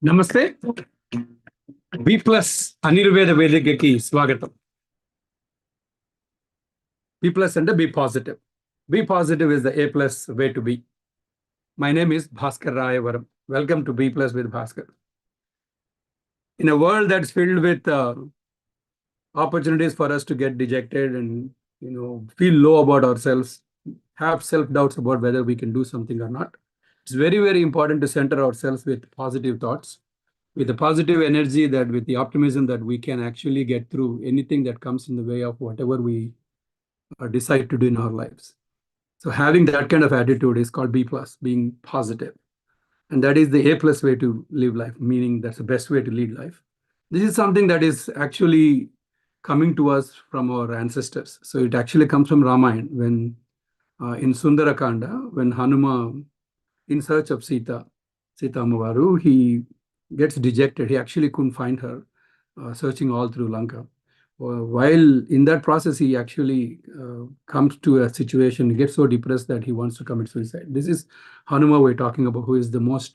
నమస్తే. B plus అనిర్వేద వేదికకి స్వాగతం. బి ప్లస్ అంటే B positive. B positive is the A plus way to be. My name is Bhaskar Rayavaram. Welcome to B plus with Bhaskar. In a world that's filled with opportunities for us to get dejected and feel low about ourselves, have self-doubts about whether we can do something or not, it's very, very important to center ourselves with positive thoughts, with the positive energy, that with the optimism that we can actually get through anything that comes in the way of whatever we decide to do in our lives. So having that kind of attitude is called B plus, being positive. And that is the A plus way to live life, meaning that's the best way to lead life. This is something that is actually coming to us from our ancestors. So it actually comes from Ramayana, when in Sundarakanda, when Hanuma, in search of Sita Amavaru, he gets dejected. He actually couldn't find her, searching all through Lanka. While in that process, he actually comes to a situation, he gets so depressed that he wants to commit suicide. This is Hanuma we're talking about, who is the most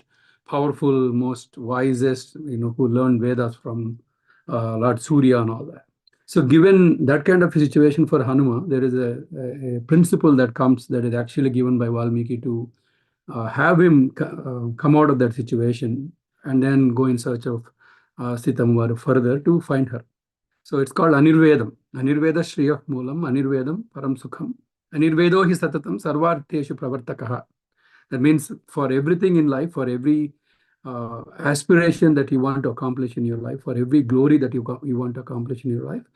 powerful, most wisest, who learned Vedas from Lord Surya and all that. So given that kind of situation for Hanuma, there is a principle that comes, that is actually given by Valmiki to have him come out of that situation and then go in search of Sita Amavaru further to find her. So it's called Anirvedam. Anirveda Shriyah Moolam, Anirvedam Param Sukham. Anirvedo hi satatam sarvarteshu pravartakaha. That means for everything in life, for every aspiration that you want to accomplish in your life, for every glory that you want to accomplish in your life,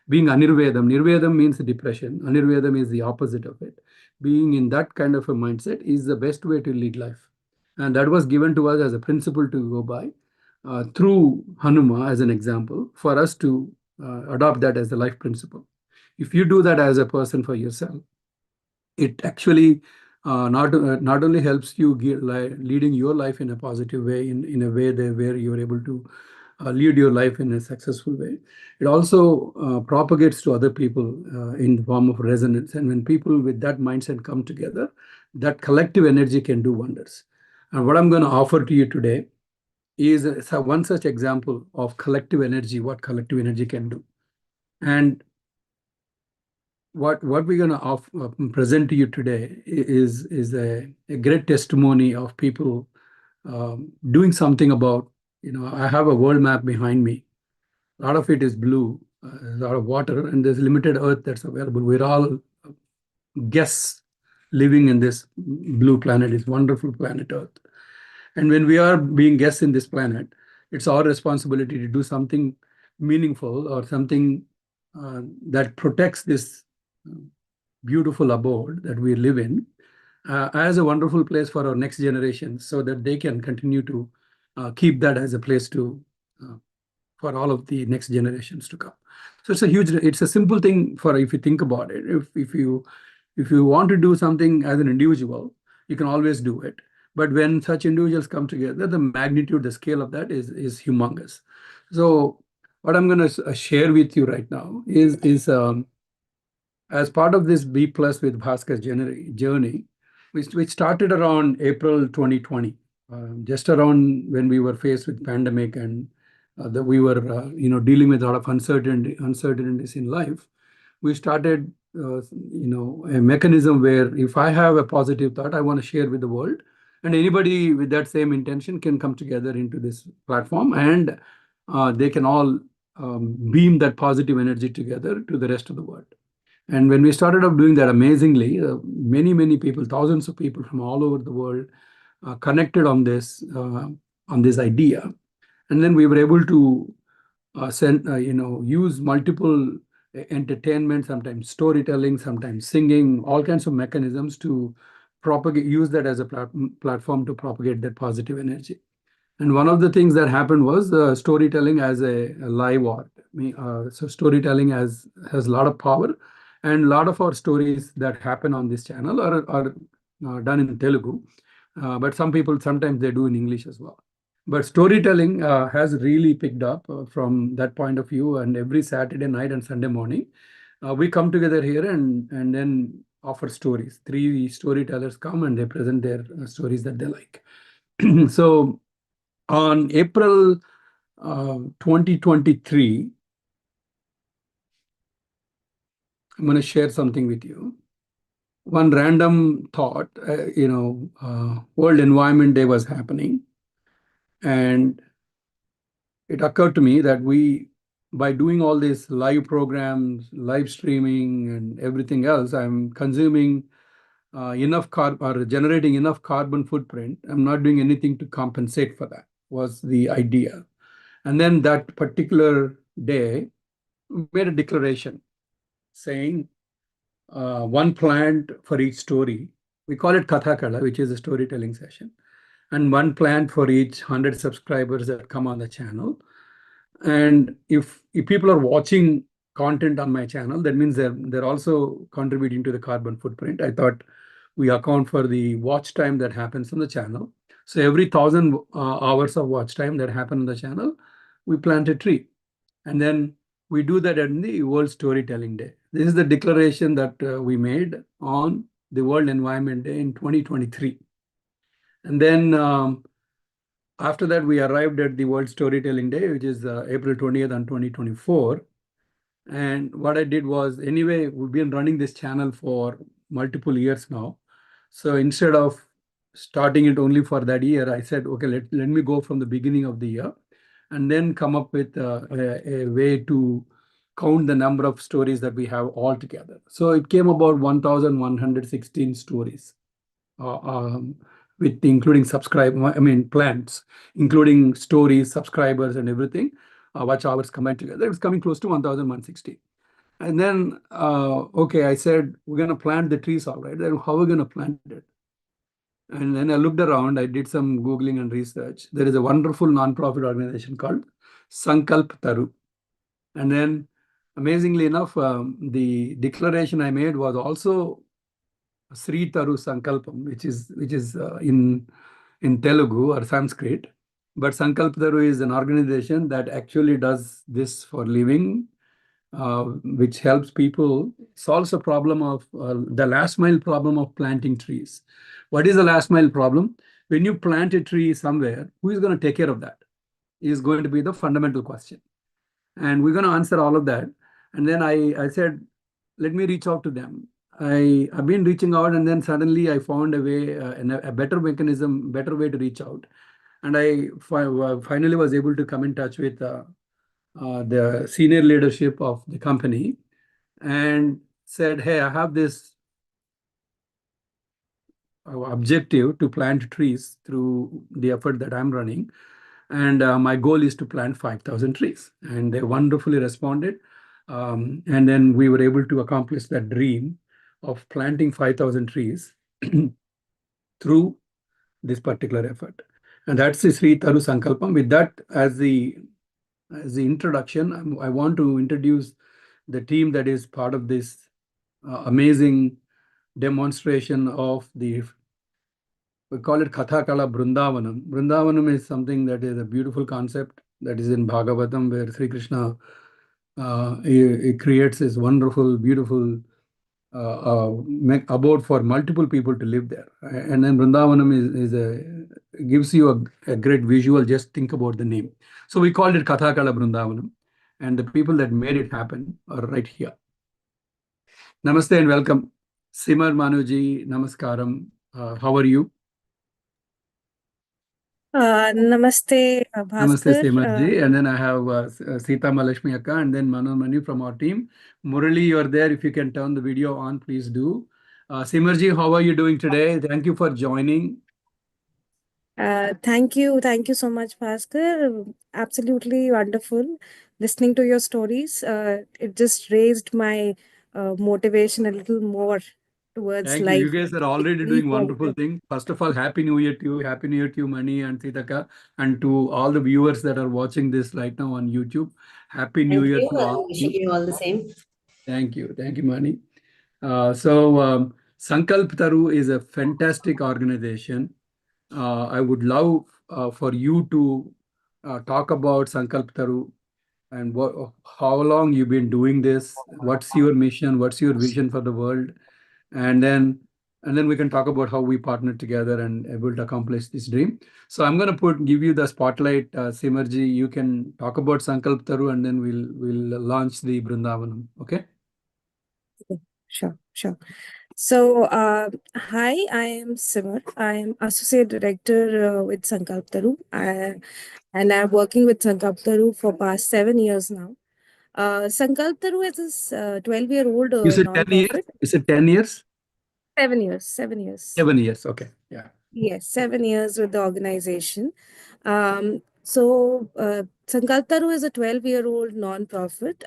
being Anirvedam. Nirvedam means depression. Anirvedam is the opposite of it. Being in that kind of a mindset is the best way to lead life. And that was given to us as a principle to go by through Hanuma as an example, for us to adopt that as the life principle. If you do that as a person for yourself, it actually not only helps you leading your life in a positive way, in a way where you're able to lead your life in a successful way. It also propagates to other people in the form of resonance. And when people with that mindset come together, that collective energy can do wonders. And what I'm going to offer to you today is one such example of collective energy, what collective energy can do. And what we're going to present to you today is a great testimony of people doing something about, I have a world map behind me. A lot of it is blue, a lot of water, and there's limited earth that's available. We're all guests living in this blue planet, this wonderful planet Earth. And when we are being guests in this planet, it's our responsibility to do something meaningful, or something that protects this beautiful abode that we live in as a wonderful place for our next generation, so that they can continue to keep that as a place to for all of the next generations to come. So it's a simple thing, for if you think about it. If you want to do something as an individual, you can always do it. But when such individuals come together, the magnitude, the scale of that is humongous. So what I'm going to share with you right now is as part of this B plus with Bhaskar journey, which started around April 2020, just around when we were faced with pandemic, and that we were dealing with a lot of uncertainties in life. We started a mechanism where if I have a positive thought I want to share with the world, and anybody with that same intention can come together into this platform, and they can all beam that positive energy together to the rest of the world. And when we started up doing that, amazingly, many people, thousands of people from all over the world connected on this idea. And then we were able to use multiple entertainment, sometimes storytelling, sometimes singing, all kinds of mechanisms to use that as a platform to propagate that positive energy. And one of the things that happened was storytelling as a live art. So storytelling has a lot of power, and a lot of our stories that happen on this channel are done in Telugu, but sometimes they do in English as well. But storytelling has really picked up from that point of view, and every Saturday night and Sunday morning, we come together here and then offer stories. 3 storytellers come and they present their stories that they like. So On April 2023, I'm going to share something with you. One random thought, World Environment Day was happening, and it occurred to me that by doing all these live programs, live streaming, and everything else, I'm consuming enough or generating enough carbon footprint. I'm not doing anything to compensate for that, was the idea. And then that particular day, made a declaration saying one plant for each story. We call it Kathakala, which is a storytelling session, and one plant for each 100 subscribers that come on the channel. And if people are watching content on my channel, that means they're also contributing to the carbon footprint. I thought we account for the watch time that happens on the channel. So every 1,000 hours of watch time that happen on the channel, we plant a tree. And then we do that on the World Storytelling Day. This is the declaration that we made on the World Environment Day in 2023. And then after that, we arrived at the World Storytelling Day, which is April 20th and 2024. And what I did was, anyway, we've been running this channel for multiple years now. So instead of starting it only for that year, I said, okay, let me go from the beginning of the year and then come up with a way to count the number of stories that we have all together. So it came about 1,116 stories, with including plants, including stories, subscribers, and everything, watch hours combined together. It was coming close to 1,160. And then, okay, I said, we're going to plant the trees, all right. Then how are we going to plant it? And then I looked around, I did some Googling and research. There is a wonderful nonprofit organization called Sankalp. And then, amazingly enough, the declaration I made was also SriTaruSankalpam, which is in Telugu or Sanskrit. But Sankalptaru is an organization that actually does this for living, which helps people, solves the problem of the last mile problem of planting trees. What is the last mile problem? When you plant a tree somewhere, who is going to take care of that? Is going to be the fundamental question. And we're going to answer all of that. And then I said, let me reach out to them. I've been reaching out, and then suddenly I found a way, a better mechanism, better way to reach out. And I finally was able to come in touch with the senior leadership of the company and said, hey, I have this objective to plant trees through the effort that I'm running. And my goal is to plant 5,000 trees. And they wonderfully responded. And then we were able to accomplish that dream of planting 5,000 trees through this particular effort. And that's the SriTaruSankalpam. With that as the introduction, I want to introduce the team that is part of this amazing demonstration of we call it Kathakala Brindavanam. Brindavanam is something that is a beautiful concept that is in Bhagavatam, where Sri Krishna he creates this wonderful, beautiful abode for multiple people to live there. And then Brindavanam gives you a great visual. Just think about the name. So we called it Kathakala Brindavanam, and the people that made it happen are right here. Namaste and welcome. Simar Manuji, Namaskaram. How are you? Namaste, Bhaskar. Namaste, Simarji. And then I have Sita Malashmi Akka, and then Manu Mani from our team. Murali, you are there. If you can turn the video on, please do. Simarji, how are you doing today? Thank you for joining. Thank you so much, Bhaskar. Absolutely wonderful listening to your stories. It just raised my motivation a little more towards Thank life. you. You guys are already doing wonderful things. First of all, Happy New Year to you. Happy New Year to you, Mani and Sitaka, and to all the viewers that are watching this right now on YouTube. Happy New Year to all. Wishing you all the same. Thank you. Thank you, Mani. Sankalp Taru is a fantastic organization. I would love for you to talk about Sankalp Taru and how long you've been doing this. What's your mission? What's your vision for the world? And then and then we can talk about how we partnered together and able to accomplish this dream. So I'm going to give you the spotlight, Simarji. You can talk about Sankalp Taru, and then we'll launch the Brindavanam. Okay. Sure, sure. So, hi, I am Simar. I am Associate Director with Sankalp Taru, and I'm working with Sankalp Taru for past 7 years now. Sankalp Taru is a 12-year-old You said 10 years? non-profit. You said 10 years? 7 years, 7 years. 7 years. Okay. Yeah. Yes, 7 years with the organization. So, Sankalp Taru is a 12-year-old non-profit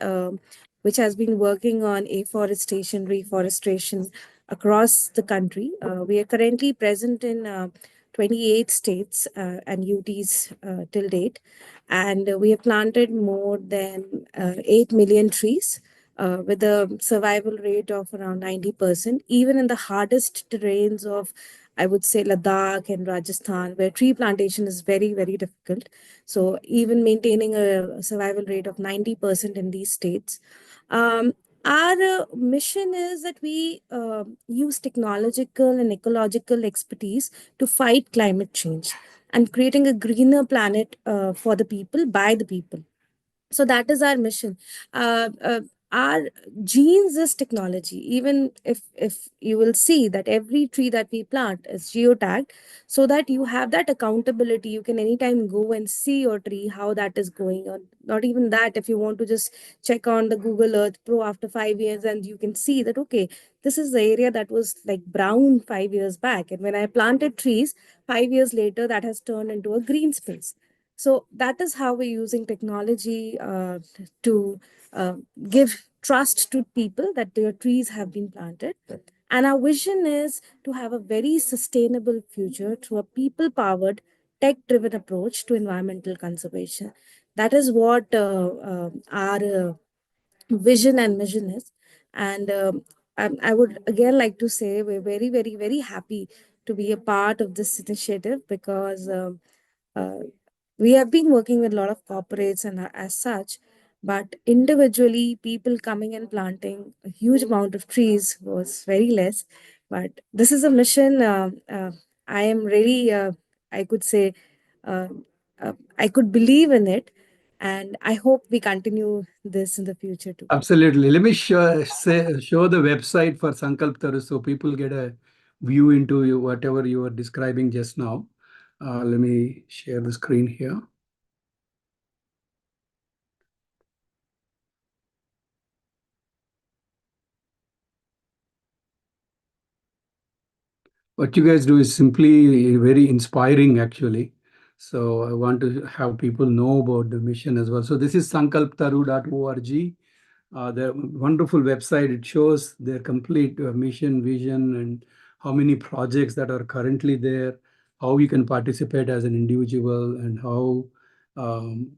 which has been working on afforestation, reforestation across the country. We are currently present in 28 states and UTs till date, and we have planted more than 8 million trees. With a survival rate of around 90%, even in the hardest terrains of, I would say, Ladakh and Rajasthan, where tree plantation is very, very difficult. So, even maintaining a survival rate of 90% in these states. Our mission is that we use technological and ecological expertise to fight climate change and creating a greener planet for the people, by the people. So that is our mission. Our genes is technology. Even if you will see that every tree that we plant is geotagged, so that you have that accountability. You can anytime go and see your tree, how that is going on. Not even that, if you want to just check on the Google Earth Pro after 5 years, and you can see that, okay, this is the area that was like brown 5 years back, and when I planted trees 5 years later, that has turned into a green space. So that is how we're using technology to give trust to people that their trees have been planted. And our vision is to have a very sustainable future through a people powered, tech driven approach to environmental conservation. That is what our vision and mission is. And I would again like to say we're very, very, very happy to be a part of this initiative because uh, we have been working with a lot of corporates and as such, but individually, people coming and planting a huge amount of trees was very less. But this is a mission. I am really, I could say, uh, I could believe in it, and I hope we continue this in the future too. Absolutely. Let me show the website for Sankalp Taru so people get a view into whatever you were describing just now. Let me share the screen here. What you guys do is simply very inspiring, actually. So I want to have people know about the mission as well. So this is sankalptaru.org. The wonderful website. It shows their complete mission, vision, and how many projects that are currently there, how you can participate as an individual, and how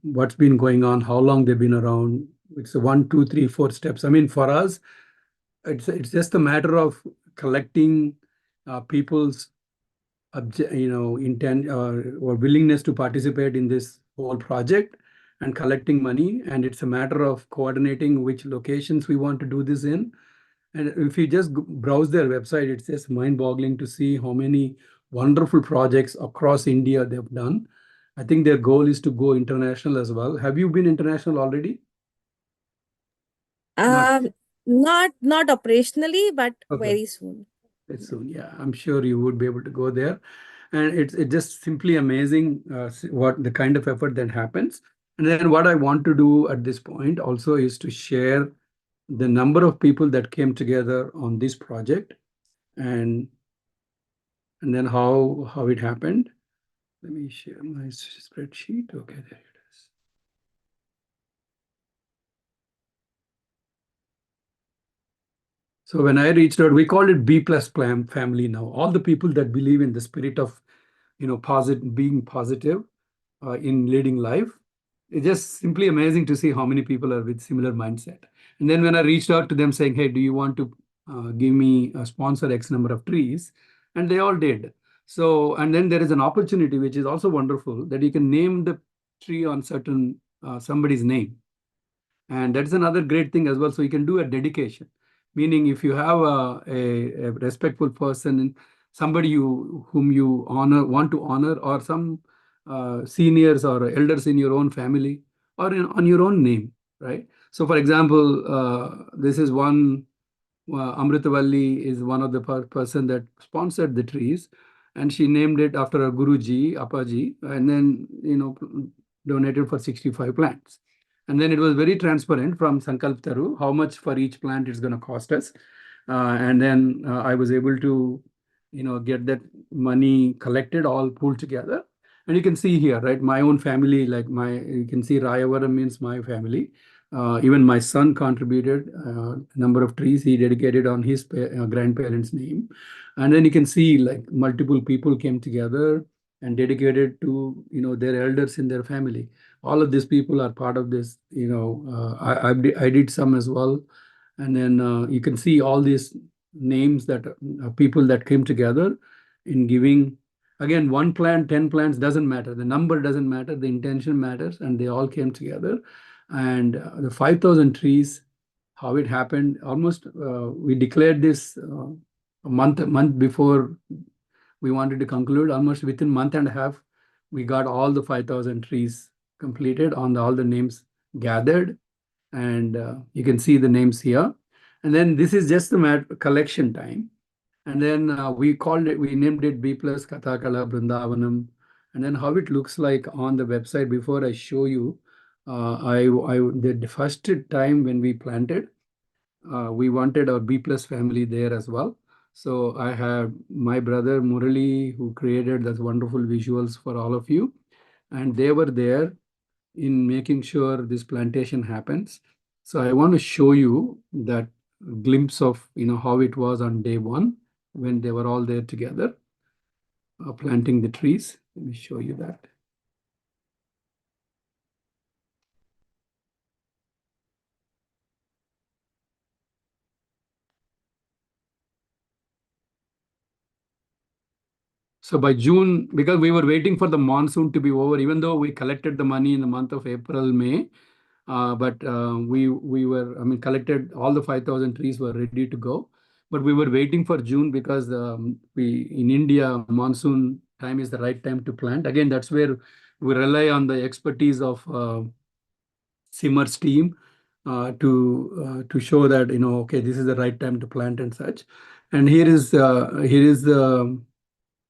what's been going on, how long they've been around. It's a 1, 2, 3, 4 steps. I mean, for us, it's just a matter of collecting people's intent or willingness to participate in this whole project and collecting money. And it's a matter of coordinating which locations we want to do this in. And if you just browse their website, it's just mind-boggling to see how many wonderful projects across India they've done. I think their goal is to go international as well. Have you been international already? Um, not operationally, but Okay. very soon. Very soon, yeah. I'm sure you would be able to go there. And it's just simply amazing what the kind of effort that happens. And then what I want to do at this point also is to share the number of people that came together on this project and then how it happened. Let me share my spreadsheet. Okay, there it is. So when I reached out, we called it B plus family now. All the people that believe in the spirit of being positive in leading life. It's just simply amazing to see how many people are with similar mindset. And then when I reached out to them saying, hey, do you want to give me a sponsor X number of trees? And they all did. So, and then there is an opportunity, which is also wonderful, that you can name the tree on somebody's name. And that's another great thing as well. So you can do a dedication. Meaning, if you have a respectful person, somebody whom you want to honor, or some seniors or elders in your own family, or on your own name, right? So, for example, this is one. Amritavalli is one of the person that sponsored the trees, and she named it after a Guruji, Appaji, and then donated for 65 plants. And then it was very transparent from Sankalp Taru how much for each plant it's going to cost us. And then I was able to get that money collected, all pulled together. And you can see here, right, my own family, like you can see Rayavaram means my family. Even my son contributed a number of trees he dedicated on his grandparents' name. And then you can see like multiple people came together and dedicated to their elders in their family. All of these people are part of this. I did some as well. And then you can see all these names that people that came together in giving. Again, 1 plant, 10 plants, doesn't matter. The number doesn't matter. The intention matters. And they all came together. And the 5,000 trees, how it happened, almost we declared this a month before we wanted to conclude. Almost within month and a half, we got all the 5,000 trees completed, on all the names gathered. And you can see the names here. And then this is just the collection time. And then we named it B plus Kathakala Brindavanam. And then how it looks like on the website, before I show you, the first time when we planted, we wanted our B plus family there as well. So I have my brother Murali, who created those wonderful visuals for all of you. And they were there in making sure this plantation happens. So I want to show you that glimpse of how it was on day 1 when they were all there together planting the trees. Let me show you that. So by June, because we were waiting for the monsoon to be over, even though we collected the money in the month of April, May, but we were, collected all the 5,000 trees were ready to go. But we were waiting for June because in India, monsoon time is the right time to plant. Again, that's where we rely on the expertise of Simmer's team to show that, okay, this is the right time to plant and such. And here is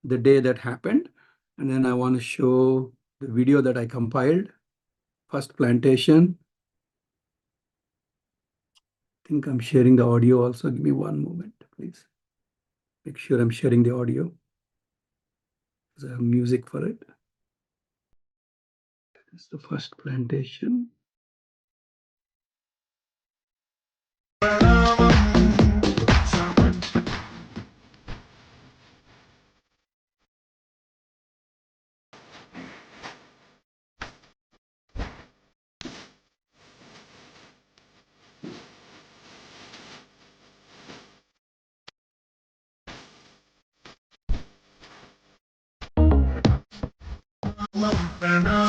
the day that happened. And then I want to show the video that I compiled. First plantation. I think I'm sharing the audio also. Give me one moment, please. Make sure I'm sharing the audio. Because I have music for it. It's the first plantation.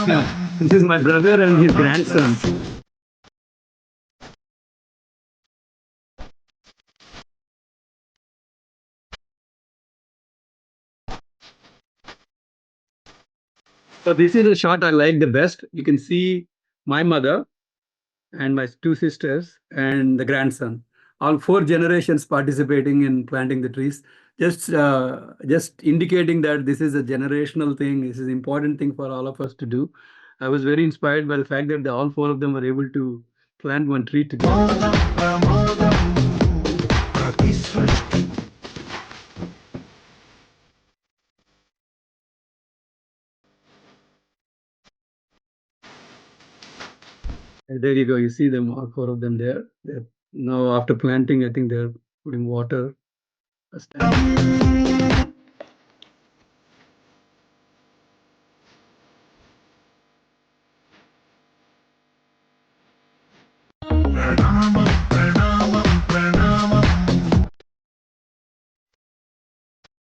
Yeah, this is my brother and his grandson. So this is a shot I like the best. You can see my mother and my 2 sisters and the grandson. All 4 generations participating in planting the trees. Just indicating that this is a generational thing. This is an important thing for all of us to do. I was very inspired by the fact that all 4 of them were able to plant one tree together. And there you go. You see them, all 4 of them there. They're now after planting, I think they're putting water.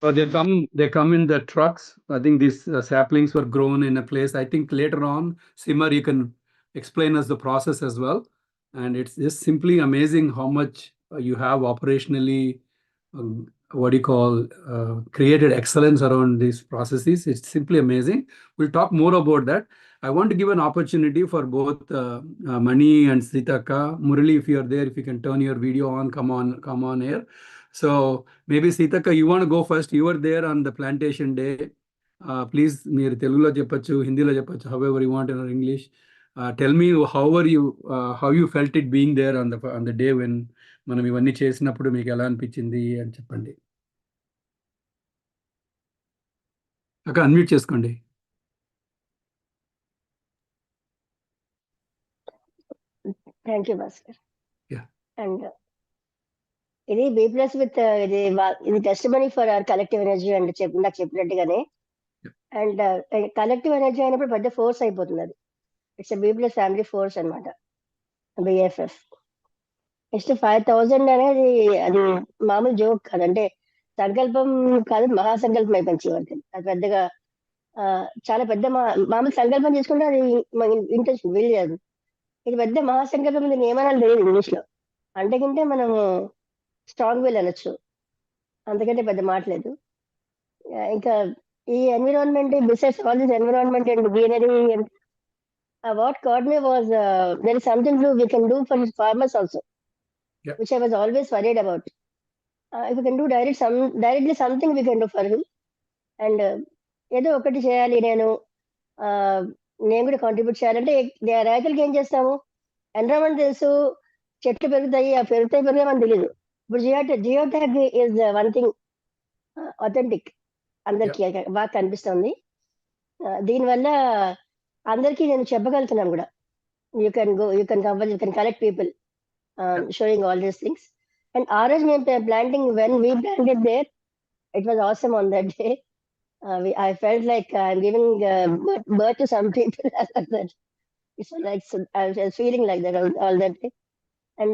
So they come in the trucks. I think these saplings were grown in a place. I think later on, Simar, you can explain us the process as well. And it's just simply amazing how much You have operationally, what do you call, created excellence around these processes. It's simply amazing. We'll talk more about that. I want to give an opportunity for both Mani and Sitaka. Murali, if you are there, if you can turn your video on, come on here. So maybe Sitaka, you want to go first. You were there on the plantation day. Please, మీరు తెలుగులో చెప్పొచ్చు, హిందీలో చెప్పొచ్చు, however you want in English. Tell me how you felt it being there on the day when మనం ఇవన్నీ చేసినప్పుడు మీకు ఎలా అనిపించింది అని చెప్పండి. అక్క అన్మ్యూట్ చేసుకోండి. Thank you Bhaskar. Yeah. And ఇది B+ with ఇది testimony for hour collective energy and నాకు చెప్పినట్టుగానే. అండ్ కలెక్టివ్ ఎనర్జీ అయినప్పుడు పెద్ద ఫోర్స్ అయిపోతుంది అది. ఇట్స్ B+ ఫ్యామిలీ ఫోర్స్ అనమాట, BFF. నెక్స్ట్ 5,000 అనేది అది మామూలు జోక్ కాదంటే సంకల్పం కాదు, మహాసంకల్పం అయిపోయింది చివరికి. అది పెద్దగా చాలా పెద్ద మామూలు సంకల్పం చేసుకుంటే అది ఇంట్రెస్ట్ వీలు. ఇది పెద్ద మహాసంకల్పం, దీన్ని ఏమన్నా లేదు ఇంగ్లీష్ లో. అంతకంటే మనము స్ట్రాంగ్ విల్ అనొచ్చు, అంతకంటే పెద్ద మాట లేదు. ఇంకా ఈ environment, besides all this environment and greenery, what caught me was there is something we can do for farmers also, Yeah. which I was always worried about. If we can do directly something we can do for him. And ఏదో ఒకటి చేయాలి, నేను కూడా contribute చేయాలంటే రైతులకి ఏం చేస్తాము, environment తెలుసు, చెట్లు పెరుగుతాయి, ఆ పెరుగుతాయి మనకు తెలియదు. ఇప్పుడు జియోటాగ్ ఈజ్ వన్ థింగ్ అథెంటిక్, అందరికి బాగా కనిపిస్తుంది. దీనివల్ల అందరికీ నేను చెప్పగలుగుతున్నాను కూడా, you can collect people showing all these things. And orange planting, when we planted there, it was awesome on that day. I felt like I'm giving birth to some people. It's like, so I was feeling like that all that day. And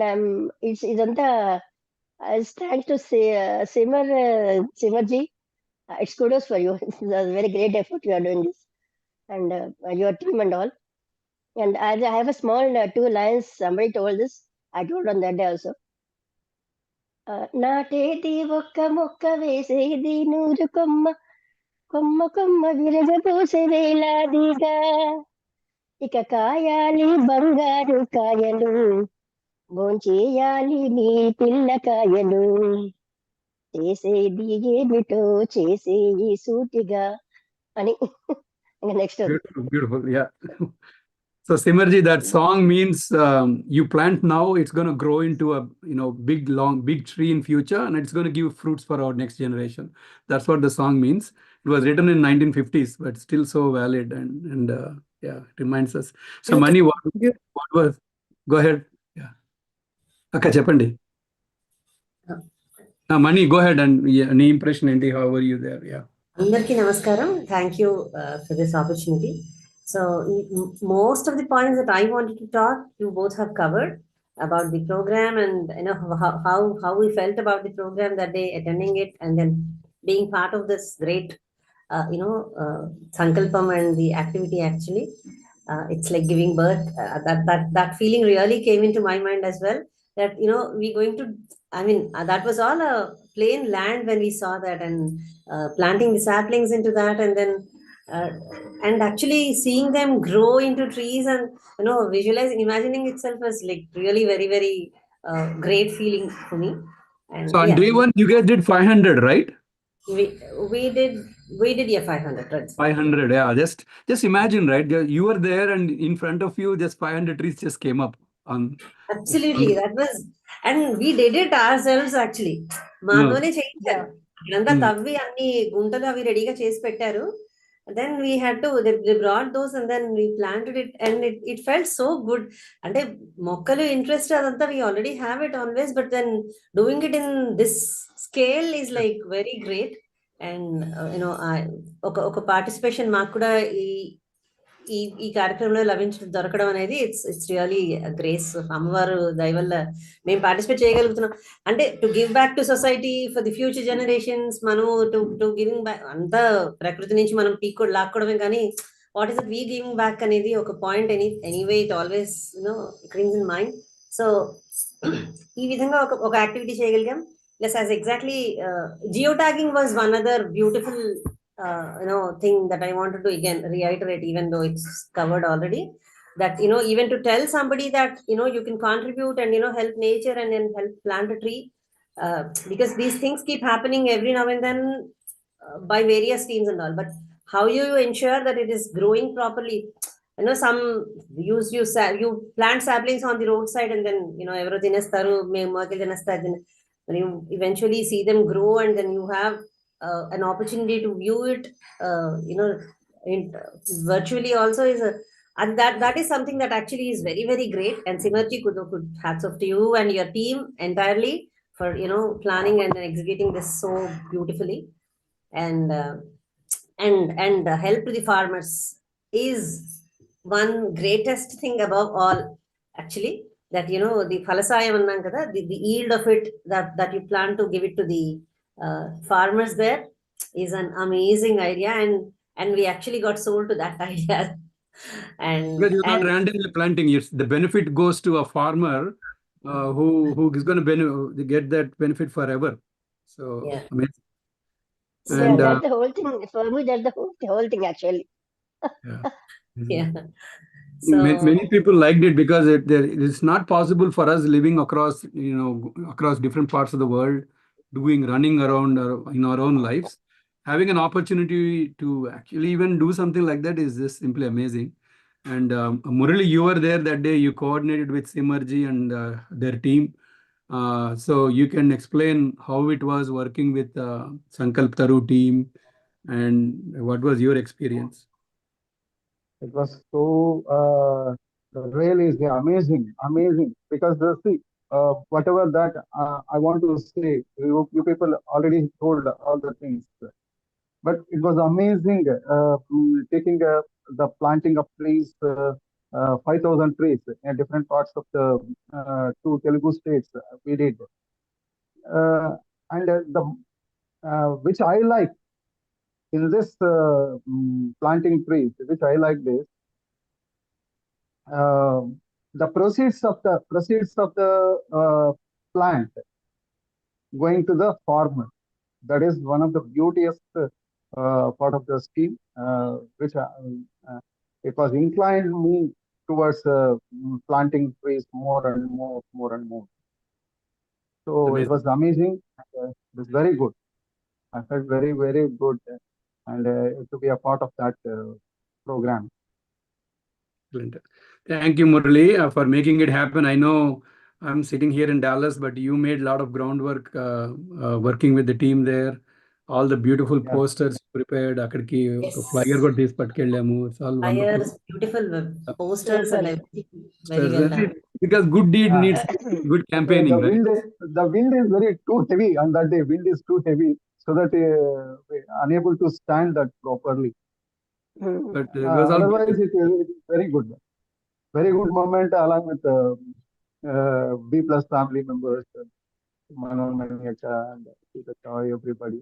it's thanks to Simarji. It's kudos for you. It's a very great effort you are doing this, and your team and all. And I have a small 2 lines. Somebody told this. I told on that day also. నాటేది ఒక్క మొక్క, వేసేది 100 కొమ్మ, కొమ్మ కొమ్మ విరగబోసే వేలాదిగా, ఇక కాయాలి బంగారు కాయలు, భోంచేయాలి నీ పిల్లకాయలు, చేసేది ఏమిటో చేసేయి సూటిగా అని. Next Beautiful. Yeah. So Simarji, that song means you plant now, it's going to grow into a big tree in future, and it's going to give fruits for our next generation. That's what the song means. It was written in 1950s, but still so valid, and yeah, it reminds us. So Mani, what was? Go ahead. Yeah. Akka cheppandi. Mani, go ahead, and any impression enti, how were you there? Yeah. Andarki namaskaram. Thank you for this opportunity. So most of the points that I wanted to talk, you both have covered about the program, and how we felt about the program that day, attending it, and then being part of this great Sankalpam and the activity. Actually, it's like giving birth. That feeling really came into my mind as well. That we're going to. I mean, that was all a plain land when we saw that, and planting the saplings into that, and then. And actually seeing them grow into trees, and visualizing, imagining itself as like really very, very great feeling for me. And so on day one, you guys did 500, right? We did 500, right? 500, yeah. Just imagine, right? You were there, and in front of you, just 500 trees just came up. Absolutely, that was, and we did it ourselves actually. మాతోనే చేయించారు, ఇదంతా తవ్వి అన్ని గుంటలు అవి రెడీగా చేసి పెట్టారు. Then we had to, they brought those, and then we planted it, and it felt so good. And mokkalu interest adanta we already have it always, but then doing it in this scale is like very great. And oka participation maaku kuda ఈ కార్యక్రమంలో దొరకడం అనేది it's really grace. అమ్మవారు దయ వల్ల మేము participate చేయగలుగుతున్నాం. అంటే to give back to society for the future generations, మనం టు గివింగ్ బ్యాక్, అంతా ప్రకృతి నుంచి మనం లాక్కోవడమే, కానీ what is it we giving back అనేది ఒక point. Anyway it always brings in mind. So ఈ విధంగా ఒక యాక్టివిటీ చేయగలిగాం. Plus as exactly geo tagging was one other beautiful thing that I wanted to again reiterate, even though it's covered already, that even to tell somebody that you can contribute and help nature and then help plant a tree, because these things keep happening every now and then by various teams and all, but how you ensure that it is growing properly? Some you plant saplings on the roadside and then evro tinestaru memaki tinestadu, and you eventually see them grow, and then you have an opportunity to view it virtually also and that is something that actually is very, very great. And Simarji, could hats off to you and your team entirely for planning and executing this so beautifully. And the help to the farmers is one greatest thing above all, actually, that the phalasayam annam kada, the yield of it that you plan to give it to the farmers there is an amazing idea, and we actually got sold to that idea. Because you're not randomly planting, the benefit goes to a farmer who is going to get that benefit forever. So Yeah. amazing. Yeah, And that's the whole thing. For me, that's the whole thing actually. yeah. Yeah. So Many people liked it because it's not possible for us living across across different parts of the world, running around in our own lives. Having an opportunity to actually even do something like that is just simply amazing. And Murali, you were there that day. You coordinated with Simarji and their team. So you can explain how it was working with Sankalp Taru team, and what was your experience? It was so really amazing, because see, whatever that I want to say, you people already told all the things, but it was amazing taking the planting of trees, 5,000 trees in different parts of the 2 Telugu states we did, and the which I like in this planting trees, which I like this. The proceeds of the plant going to the farmer. That is one of the beautiest part of the scheme, which it was inclined me towards planting trees more and more. So it was amazing. It was very good. I felt very, very good, and to be a part of that program. Thank you, Murali, for making it happen. I know I'm sitting here in Dallas, but you made a lot of groundwork working with the team there. All the beautiful posters prepared. Akadki flyer got this patkellamu. It's all flyers, wonderful. beautiful posters and everything. Very well done. Because good deed needs good campaigning, right? The wind is very too heavy on that day. Wind is too heavy, so that we're unable to stand that properly. But it was all otherwise, it is very good. Very good moment along with B+ family members, Manon, Maniacha, and everybody.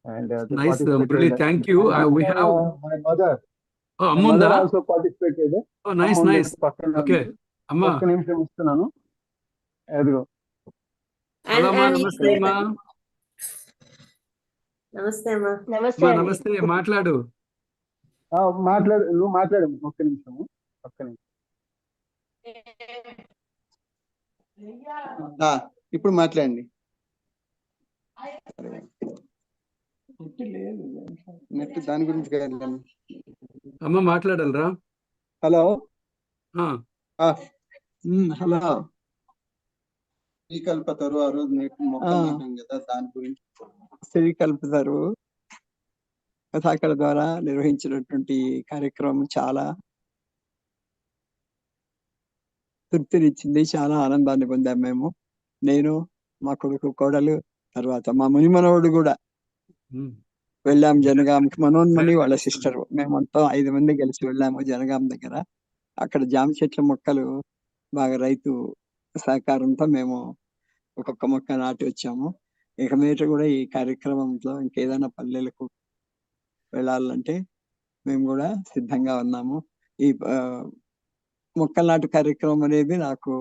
And nice, Murali. Thank you. We have my mother. Oh, My mother Amunda also participated. Oh, nice. Okay, Amma. Hello, Ma. Namaste, Ma. Namaste, Amma. Namaste. Ma, Andy. namaste. Matladu. నువ్వు మాట్లాడు ఒక్క నిమిషం. ఇప్పుడు మాట్లాడండి. Net దాని గురించి కాదు. అమ్మ మాట్లాడాలరా. హలో హలో, శ్రీకల్పతరు ఆ రోజు కదా, దాని గురించి. శ్రీకల్పతరు కథాకళ ద్వారా నిర్వహించినటువంటి కార్యక్రమం చాలా తృప్తినిచ్చింది. చాలా ఆనందాన్ని పొందాం మేము. నేను, మా కొడుకు, కోడలు, తర్వాత మా మునిమనవుడు కూడా వెళ్ళాము జనగాంకి. మనోన్మణి వాళ్ళ సిస్టర్, మేమంతా 5 మంది కలిసి వెళ్ళాము జనగాం దగ్గర. అక్కడ జామ చెట్ల మొక్కలు బాగా రైతు సహకారంతో మేము ఒక్కొక్క మొక్క నాటి వచ్చాము. ఇక మీద కూడా ఈ కార్యక్రమంలో ఇంకేదైనా పల్లెలకు వెళ్ళాలంటే మేము కూడా సిద్ధంగా ఉన్నాము. ఈ మొక్కల నాటు కార్యక్రమం అనేది నాకు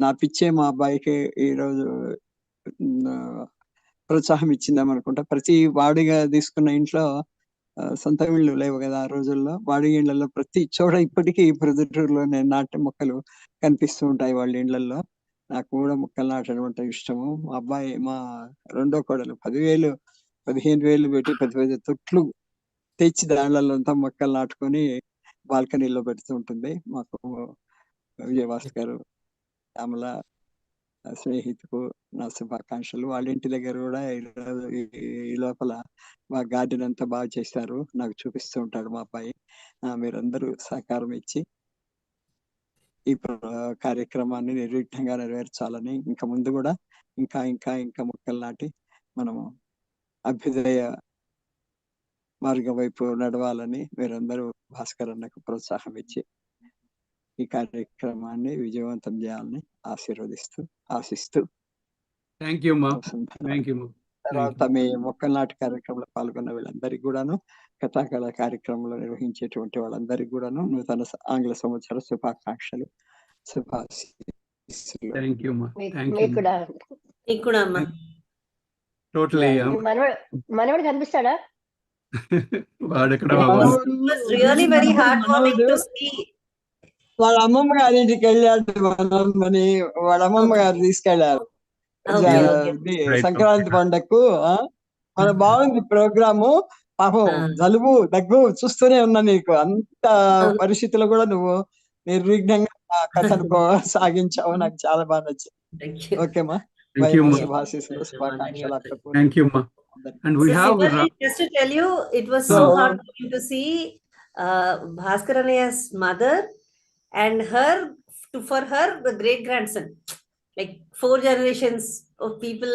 నా పిచ్చే మా అబ్బాయికి ఈరోజు ప్రోత్సాహం ఇచ్చిందాం అనుకుంటా. ప్రతి వాడిగా తీసుకున్న ఇంట్లో సొంత ఇళ్ళు లేవు కదా ఆ రోజుల్లో. వాడి ఇళ్లలో ప్రతి చోట ఇప్పటికీ ప్రొద్దుటూరులో నేను నాటే మొక్కలు కనిపిస్తూ ఉంటాయి వాళ్ళ ఇళ్లలో. నాకు కూడా మొక్కలు నాటడం అంటే ఇష్టము. మా అబ్బాయి, మా రెండో కోడలు 10,000 15,000 పెట్టి పెద్ద పెద్ద తొట్లు తెచ్చి దానిలలో అంతా మొక్కలు నాటుకొని బాల్కనీలో పెడుతూ ఉంటుంది. మాకు విజయభాస్కర్, శ్యామల స్నేహితుకు నా శుభాకాంక్షలు. వాళ్ళ ఇంటి దగ్గర కూడా ఈ లోపల మా గార్డెన్ అంతా బాగా చేశారు, నాకు చూపిస్తూ ఉంటాడు మా అబ్బాయి. మీరందరూ సహకారం ఇచ్చి ఈ కార్యక్రమాన్ని నిర్విఘ్నంగా నెరవేర్చాలని, ఇంకా ముందు కూడా ఇంకా ఇంకా ఇంకా మొక్కలు నాటి మనము అభ్యుదయ మార్గం వైపు నడవాలని మీరందరూ భాస్కర్ అన్నకు ప్రోత్సాహం ఇచ్చి ఈ కార్యక్రమాన్ని విజయవంతం చేయాలని ఆశిస్తూ థ్యాంక్ యూ మా. థ్యాంక్ యూ మా. తర్వాత మీ మొక్కల నాటి కార్యక్రమంలో పాల్గొన్న వీళ్ళందరికీ కూడాను, కథాకళ కార్యక్రమంలో నిర్వహించేటువంటి వాళ్ళందరికీ కూడాను నూతన ఆంగ్ల సంవత్సర శుభాకాంక్షలు, శుభాశీస్సులు. థ్యాంక్ యూ మా. మీకు కూడా. మీకు కూడా అమ్మా. టోటలీ. మనవాడు కనిపిస్తాడా? వాడెక్కడ really very heart warming to see. వాళ్ళ అమ్మమ్మ గారి ఇంటికి వెళ్ళాడు మనమ్మని, వాళ్ళ అమ్మమ్మ గారు తీసుకెళ్లారు సంక్రాంతి పండగకు. మన బాగుంది ప్రోగ్రాము. పాపం జలుబు దగ్గు చూస్తూనే ఉన్నా నీకు. అంత పరిస్థితుల్లో కూడా నువ్వు నిర్విఘ్నంగా కథను సాగించావు, నాకు చాలా బాగా నచ్చింది. ఓకేమా, శుభాశీస్సులు, శుభాకాంక్షలు. థ్యాంక్ యూ మా. And we have just to tell you, it was so heartwarming to see Bhaskar Annaya's mother and for her the great grandson, like 4 generations of people,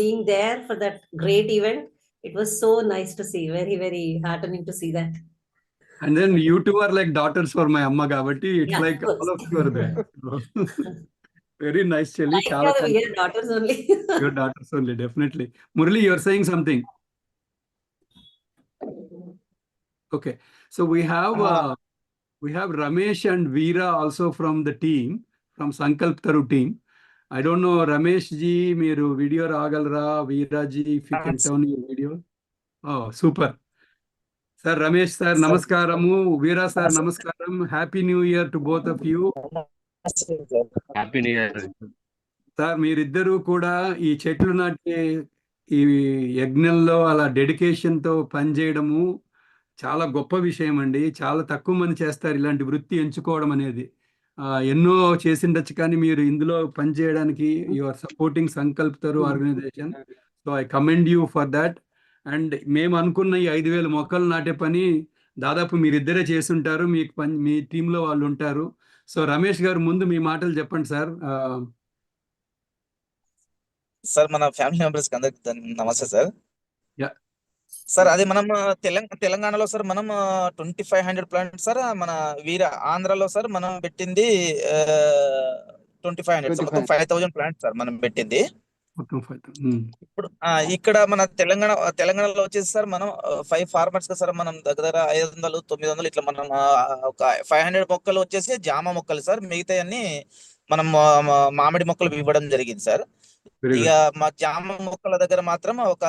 being there for that great event. It was so nice to see, very very heartening to see that. And then you two are like daughters for my amma kabatti, it's like all of you are there. Very nice, Chelli. We are daughters only. Your daughters only, definitely. Murali, you are saying something. Okay, so we have Ramesh and Veera also from the team, from Sankalpam team. I don't know, Ramesh ji, meeru video ragalra, Veera ji, if you can turn your video. Oh, super. Sir, Ramesh sir, namaskaramu. Veera sir, namaskaram. Happy New Year to both of you. Happy new year sir. మీరిద్దరూ కూడా ఈ చెట్లు నాటే ఈ యజ్ఞంలో అలా డెడికేషన్తో పనిచేయడము చాలా గొప్ప విషయం అండి. చాలా తక్కువ మంది చేస్తారు ఇలాంటి వృత్తి ఎంచుకోవడం అనేది. ఎన్నో చేసిండొచ్చు, కానీ మీరు ఇందులో పనిచేయడానికి you are supporting Sankalp organization. So I commend you for that. And మేము అనుకున్న ఈ 5,000 మొక్కలు నాటే పని దాదాపు మీరిద్దరే చేసుంటారు, మీ టీంలో వాళ్ళు ఉంటారు. సో రమేష్ గారు, ముందు మీ మాటలు చెప్పండి సార్. సార్, మన ఫ్యామిలీ మెంబర్స్ కి అందరికి నమస్తే సార్. సార్, అది మనం తెలంగాణలో సార్ మనం 2500 ప్లాంట్స్ సార్. మన ఆంధ్రాలో సార్ మనం పెట్టింది 2500 సార్. మొత్తం 5,000 ప్లాంట్స్ సార్ మనం పెట్టింది. ఇప్పుడు ఇక్కడ మన తెలంగాణలో వచ్చేసి సార్ మనం 5 ఫార్మర్స్ గా సార్ మనం దగ్గర 500 900 ఇట్లా మనం ఒక 500 మొక్కలు వచ్చేసి జామ మొక్కలు సార్. మిగతా అన్ని మనం మామిడి మొక్కలు ఇవ్వడం జరిగింది సార్. ఇక మా జామ మొక్కల దగ్గర మాత్రం ఒక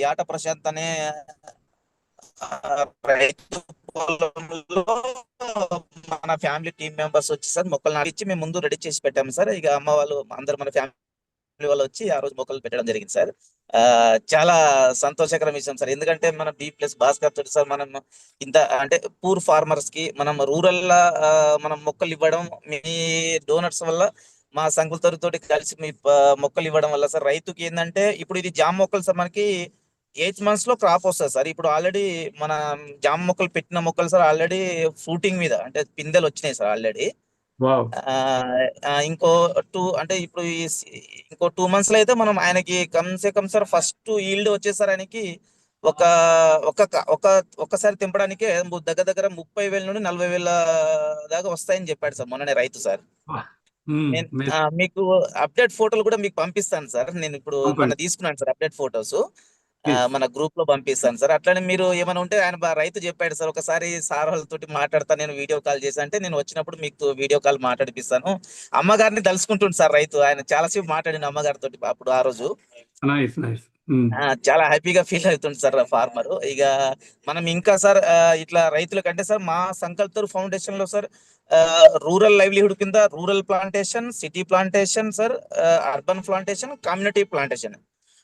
యాట ప్రశాంత్ అనే రైతు పొలంలో మన ఫ్యామిలీ టీం మెంబర్స్ వచ్చి సార్ మొక్కలు నాటించి మేము ముందు రెడీ చేసి పెట్టాము సార్. ఇక అమ్మ వాళ్ళు అందరు మన ఫ్యామిలీ వాళ్ళు వచ్చి ఆ రోజు మొక్కలు పెట్టడం జరిగింది సార్. చాలా సంతోషకర విషయం సార్. ఎందుకంటే మన BPlusVBhaskar తోటి సార్ మనం ఇంత అంటే పూర్ ఫార్మర్స్ కి మనం రూరల్ మనం మొక్కలు ఇవ్వడం, మీ డోనర్స్ వల్ల మా సంకులతోటి కలిసి మీ మొక్కలు ఇవ్వడం వల్ల సార్ రైతుకి ఏంటంటే, ఇప్పుడు ఇది జామ మొక్కలు సార్ మనకి 8 months లో క్రాప్ వస్తుంది సార్. ఇప్పుడు ఆల్రెడీ మన జామ మొక్కలు పెట్టిన మొక్కలు సార్ ఆల్రెడీ ఫ్రూటింగ్ మీద అంటే పిందెలు వచ్చినాయి సార్ ఆల్రెడీ. ఇంకో 2 months లో అయితే మనం ఆయనకి కమ్సే కమ్ సార్ ఫస్ట్ ఈల్డ్ వచ్చేసారి ఆయనకి ఒక్కసారి తెంపడానికి దగ్గర 30,000 నుండి 40,000 దాకా వస్తాయని చెప్పాడు సార్ మొన్ననే రైతు సార్. మీకు అప్డేట్ ఫోటోలు కూడా మీకు పంపిస్తాను సార్. నేను ఇప్పుడు మన తీసుకున్నాను సార్ అప్డేట్ ఫోటోస్. Yes. మన గ్రూప్ లో పంపిస్తాను సార్. అట్లనే మీరు ఏమైనా ఉంటే ఆయన రైతు చెప్పాడు సార్, ఒకసారి సార్ వాళ్ళతోటి మాట్లాడతా, నేను వీడియో కాల్ చేసి అంటే నేను వచ్చినప్పుడు మీకు వీడియో కాల్ మాట్లాడిపిస్తాను. అమ్మగారిని తలుసుకుంటుంది సార్ రైతు. ఆయన చాలాసేపు మాట్లాడిన అమ్మగారితో అప్పుడు ఆ రోజు. Nice nice. చాలా హ్యాపీగా ఫీల్ అవుతుంది సార్ ఫార్మర్. ఇక మనం ఇంకా సార్ ఇట్లా రైతుల కంటే సార్ మా సంకల్పం ఫౌండేషన్ లో సార్ రూరల్ లైవ్లీహుడ్ కింద rural plantation, city plantation sir, urban plantation, community plantation.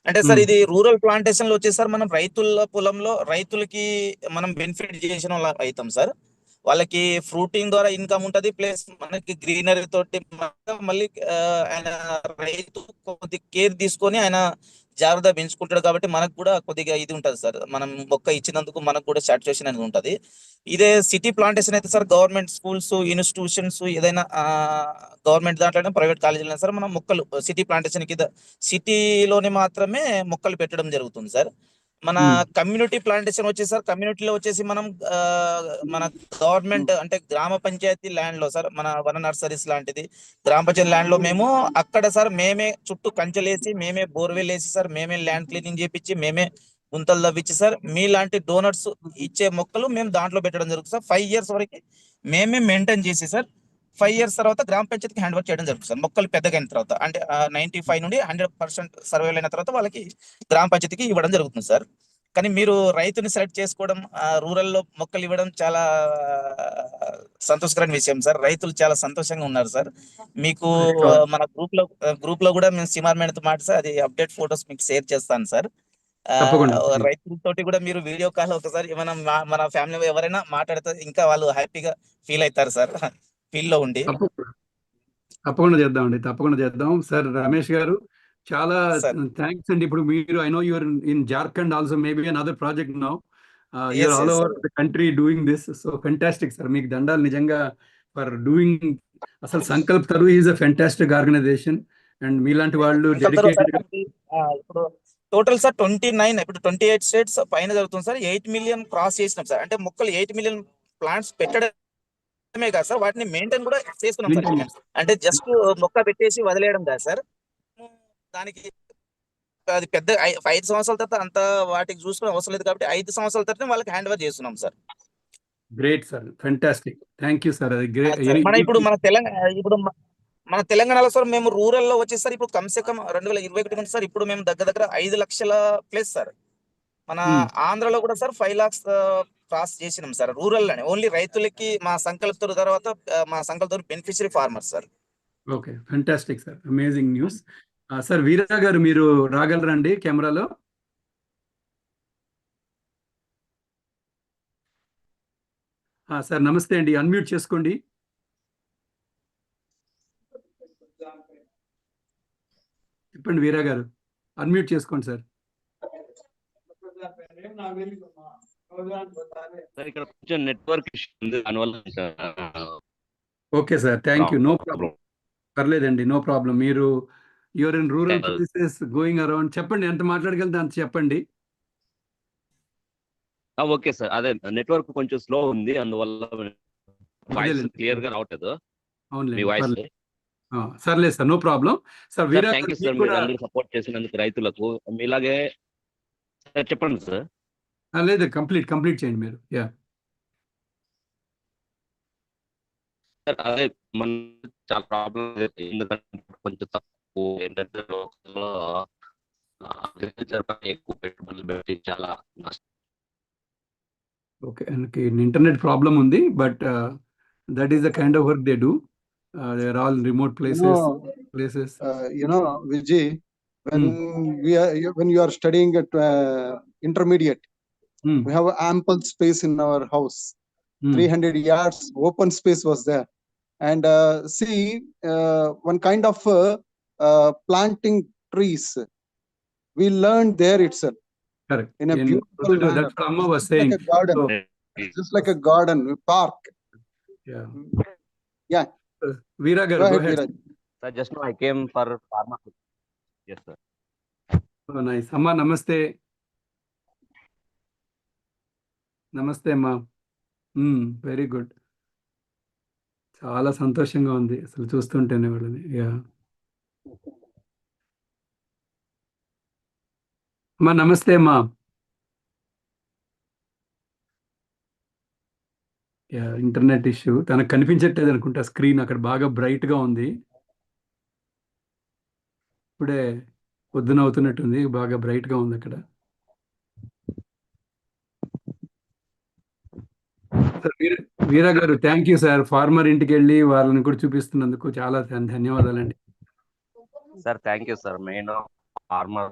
అంటే సార్ ఇది రూరల్ ప్లాంటేషన్ లో వచ్చేసి సార్ మనం రైతుల పొలంలో రైతులకి మనం బెనిఫిట్ చేసిన వాళ్ళ అవుతాం సార్. వాళ్ళకి ఫ్రూటింగ్ ద్వారా ఇన్కమ్ ఉంటది, ప్లస్ మనకి గ్రీనరీ తోటి మళ్ళీ ఆయన రైతు కొద్ది కేర్ తీసుకొని ఆయన జాగ్రత్త పెంచుకుంటాడు కాబట్టి మనకు కూడా కొద్దిగా ఇది ఉంటది సార్. మనం మొక్క ఇచ్చినందుకు మనకు కూడా సాటిస్ఫాక్షన్ అనేది ఉంటది. ఇదే సిటీ ప్లాంటేషన్ అయితే సార్ గవర్నమెంట్ స్కూల్స్, ఇన్స్టిట్యూషన్స్, ఏదైనా గవర్నమెంట్ దాంట్లోనే ప్రైవేట్ కాలేజీలో సార్ మనం మొక్కలు సిటీ ప్లాంటేషన్ కింద సిటీలోనే మాత్రమే మొక్కలు పెట్టడం జరుగుతుంది సార్. మన కమ్యూనిటీ ప్లాంటేషన్ వచ్చేసి సార్ కమ్యూనిటీలో వచ్చేసి మనం మన గవర్నమెంట్ అంటే గ్రామ పంచాయతీ ల్యాండ్ లో సార్ మన వన నర్సరీస్ లాంటిది గ్రామ పంచాయతీ ల్యాండ్ లో మేము అక్కడ సార్ మేమే చుట్టూ కంచెలేసి, మేమే బోర్వెల్ వేసి సార్, మేమే ల్యాండ్ క్లీనింగ్ చేపించి, మేమే గుంతలు తవ్వించి సార్ మీలాంటి డోనర్స్ ఇచ్చే మొక్కలు మేము దాంట్లో పెట్టడం జరుగుతుంది సార్. 5 years వరకు మేమే మెయింటైన్ చేసి సార్ 5 years తర్వాత గ్రామ పంచాయతీకి హ్యాండ్ ఓవర్ చేయడం జరుగుతుంది సార్. మొక్కలు పెద్దగా అయిన తర్వాత అంటే 95 నుండి 100% సర్వేలు అయిన తర్వాత వాళ్ళకి గ్రామ పంచాయతీకి ఇవ్వడం జరుగుతుంది సార్. కానీ మీరు రైతుని సెలెక్ట్ చేసుకోవడం, రూరల్లో మొక్కలు ఇవ్వడం చాలా సంతోషకరమైన విషయం సార్. రైతులు చాలా సంతోషంగా ఉన్నారు సార్. మీకు మన గ్రూప్ లో కూడా మేము సిమార్ మేడతో మాట సార్ అది అప్డేట్ ఫొటోస్ మీకు షేర్ చేస్తాను సార్. రైతులతోటి కూడా మీరు వీడియో కాల్ ఒకసారి ఏమైనా మన ఫ్యామిలీ ఎవరైనా మాట్లాడితే ఇంకా వాళ్ళు హ్యాపీగా ఫీల్ అవుతారు సార్ ఫీల్ లో ఉండి. తప్పకుండా చేద్దామండి, తప్పకుండా చేద్దాం సార్. రమేష్ గారు చాలా థ్యాంక్స్ అండి. ఇప్పుడు మీరు I know your in Jharkhand also, maybe another project now, you're all over the country doing this. So fantastic sir, మీకు దండాలు నిజంగా ఫర్ డూయింగ్. అసలు సంకల్ప్ తరు is a fantastic organization and మీలాంటి వాళ్ళు డెడికేటెడ్. ఇప్పుడు టోటల్ సార్ 29 ఇప్పుడు 28 స్టేట్స్ పైన జరుగుతుంది సార్. 8 million క్రాస్ చేసినాం సార్. అంటే మొక్కలు 8 million ప్లాంట్స్ పెట్టడమే కాదు సార్, వాటిని మెయింటైన్ కూడా చేసుకున్నాం సార్. అంటే జస్ట్ మొక్క పెట్టేసి వదిలేయడం కాదు సార్, దానికి అది పెద్ద 5 సంవత్సరాల తర్వాత అంత వాటికి చూసుకునే అవసరం లేదు కాబట్టి 5 సంవత్సరాల తర్వాత వాళ్ళకి హ్యాండ్ ఓవర్ చేస్తున్నాం sir. Great sir, fantastic, thank you sir. అది ఇప్పుడు మన తెలంగాణలో సార్ మేము రూరల్ లో వచ్చేసి సార్ ఇప్పుడు కమ్సే కమ్ 2021 నుంచి సార్ ఇప్పుడు మేము దగ్గర 5 లక్షల ప్లస్ సార్. మన ఆంధ్రలో కూడా సార్ 5 lakhs క్రాస్ చేసినాం సార్ రూరల్ లోనే. ఓన్లీ రైతులకి మా సంకల్పం తర్వాత మా సంకల్పం beneficiary farmer sir. Okay, fantastic sir, amazing news. Sir Veera garu మీరు రాగలరండి కెమెరాలో? సార్ నమస్తే అండి, అన్మ్యూట్ చేసుకోండి. చెప్పండి వీరా గారు, అన్మ్యూట్ చేసుకోండి సార్. ఇక్కడ కొంచెం నెట్వర్క్ ఇష్యూ ఉంది, దానివల్ల. Okay sir, thank you, no problem, పర్లేదండి, నో ప్రాబ్లం. మీరు your in rural places going around, చెప్పండి ఎంత మాట్లాడగలిగితే అంత చెప్పండి. ఓకే సార్, అదే నెట్వర్క్ కొంచెం స్లో ఉంది, అందువల్ల వాయిస్ క్లియర్ గా రావట్లేదు. మీ వాయిస్. సర్లేదు sir, no problem sir. Veera thank you sir, మీరు అందరూ సపోర్ట్ చేసినందుకు రైతులకు. మీలాగే చెప్పండి సార్. లేదు, కంప్లీట్ చేయండి మీరు. యా సార్, అదే మన చాలా ప్రాబ్లం, ఎందుకంటే కొంచెం తక్కువ ఏంటంటే అగ్రికల్చర్ పై ఎక్కువ పెట్టుబడులు పెట్టి చాలా నష్టం. ఓకే, ఇంటర్నెట్ ప్రాబ్లం ఉంది, but that is the kind of work they do. They are all remote places. Vijay, when you are studying at intermediate, we have ample space in our house. 300 yards open space was there, and see one kind of planting trees we learned there itself. Correct. In a beautiful manner. That's what Amma was saying. Like a garden. Just like a garden, a park. Yeah. Veera garu, go ahead. Sir, just now I came for farmer. Yes, sir. Oh, nice. Amma, namaste. Namaste, Amma. Very good. చాలా సంతోషంగా ఉంది అసలు చూస్తుంటేనే వాళ్ళని. అమ్మా నమస్తే అమ్మా. Internet issue, తనకు కనిపించట్లేదు అనుకుంటా. స్క్రీన్ అక్కడ బాగా బ్రైట్ గా ఉంది. ఇప్పుడే పొద్దున అవుతున్నట్టుంది, బాగా బ్రైట్ గా ఉంది అక్కడ. సార్ వీరా గారు, థ్యాంక్ యూ సార్. ఫార్మర్ ఇంటికి వెళ్ళి వాళ్ళని కూడా చూపిస్తున్నందుకు చాలా ధన్యవాదాలండి. Sir thank you sir. Main farmer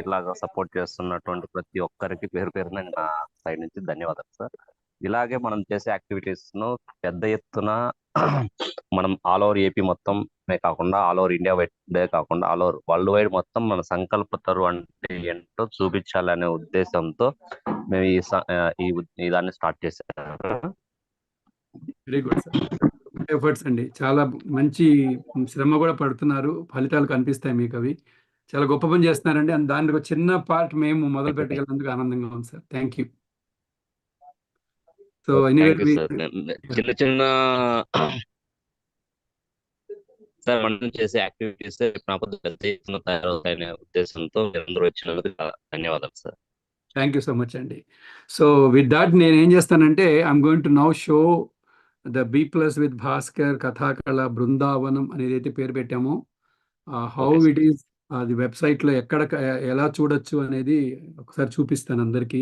ఇలాగా సపోర్ట్ చేస్తున్నటువంటి ప్రతి ఒక్కరికి పేరు పేరున నా సైడ్ నుంచి ధన్యవాదాలు సార్. ఇలాగే మనం చేసే యాక్టివిటీస్ ను పెద్ద ఎత్తున మనం ఆల్ ఓవర్ ఏపీ మొత్తం కాకుండా, ఆల్ ఓవర్ ఇండియా వైడ్ కాకుండా, ఆల్ ఓవర్ వరల్డ్ వైడ్ మొత్తం మన సంకల్పతరు అంటే ఏంటో చూపించాలనే ఉద్దేశంతో మేము ఈ దాన్ని స్టార్ట్ చేశాము. Very good sir. ఎఫర్ట్స్ అండి, చాలా మంచి శ్రమ కూడా పడుతున్నారు. ఫలితాలు కనిపిస్తాయి మీకు. అవి చాలా గొప్ప పని చేస్తున్నారండి. అండ్ దానికి ఒక చిన్న పార్ట్ మేము మొదలు పెట్టగలిగినందుకు ఆనందంగా ఉంది sir. Thank you. So thank you sir. చిన్న చిన్న సార్ మనం చేసే యాక్టివిటీస్ నాపొద్దు పెద్ద ఎత్తున తయారవుతాయనే ఉద్దేశంతో మీరందరూ వచ్చినందుకు ధన్యవాదాలు sir. Thank you so much అండి. సో విత్ దాట్ నేను ఏం చేస్తానంటే, I'm going to now show the BPlusWithBhaskar Kathakala Brindavanam అనేది అయితే పేరు పెట్టామో, how Okay, sir. It is, అది వెబ్సైట్లో ఎక్కడ ఎలా చూడొచ్చు అనేది ఒకసారి చూపిస్తాను అందరికీ.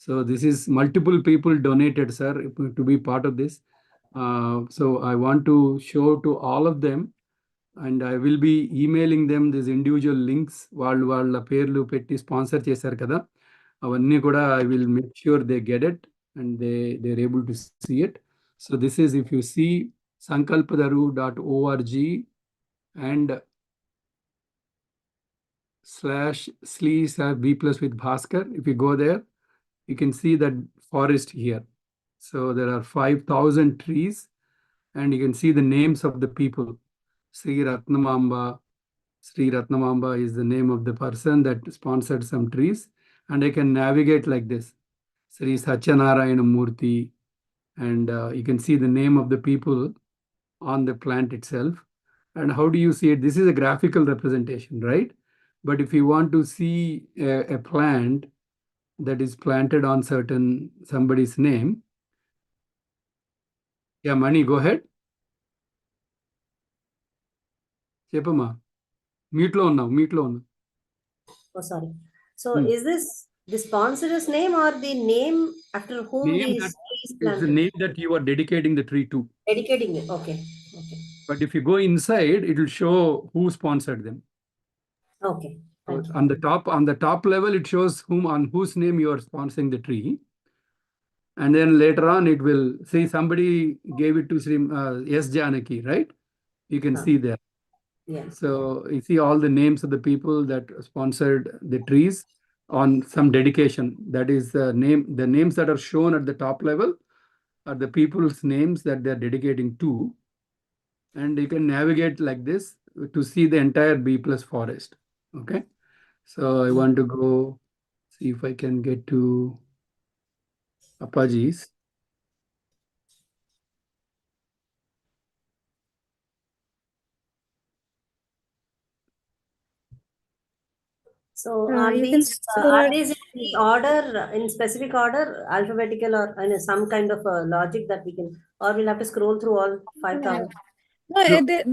So this is multiple people donated sir to be part of this. So I want to show to all of them and I will be emailing them this individual links. వాళ్ళ పేర్లు పెట్టి స్పాన్సర్ చేశారు కదా, అవన్నీ కూడా I will make sure they get it and they're able to see it. So this is, if you see sankalpadaru.org and /B+with-Bhaskar, if you go there, you can see that forest here. So there are 5,000 trees and you can see the names of the people. Sri Ratnamamba is the name of the person that sponsored some trees, and I can navigate like this. Sri Satyanarayana Murthy, and you can see the name of the people on the plant itself. And how do you see it? This is a graphical representation, right? But if you want to see a plant that is planted on somebody's name. Yeah, Mani, go ahead. Chepama. Mute lo unnavu. Oh, sorry. So is this the sponsor's name or the name after whom Name these that trees is the planted? name that you are dedicating the tree to. Dedicating it. Okay. Okay. But if you go inside, it will show who sponsored them. Okay. So Thank you. on the top level, it shows on whose name you are sponsoring the tree. And then later on, it will say somebody gave it to Sri S. Janaki, right? You can see there. Yeah. So you see all the names of the people that sponsored the trees on some dedication. That is the names that are shown at the top level are the people's names that they are dedicating to. And you can navigate like this to see the entire B+ forest. Okay. So I want to go see if I can get to Apaji's. So you can are these in the order, in specific order, alphabetical, or in some kind of a logic that we can, or we'll have to scroll through all 5,000? No,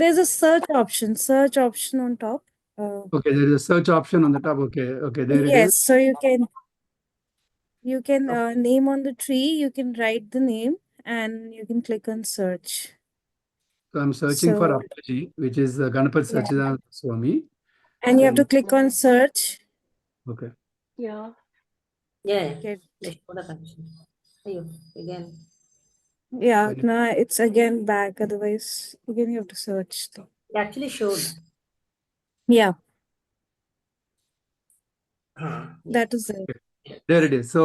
there's a search option on top. Okay, there is a search option on the top. Okay, there it Yes, is. so you can name on the tree, you can write the name and you can click on search. So I'm searching for So- Apaji, which is Ganapati Sachidananda Swami. And you have to click on search. Okay. Yeah. Yeah. Get- Let's put a connection. Ayyo, again. Yeah, Right. no, it's again back. Otherwise, again you have to search. It actually showed. Yeah, Yeah. that is it. There it is. So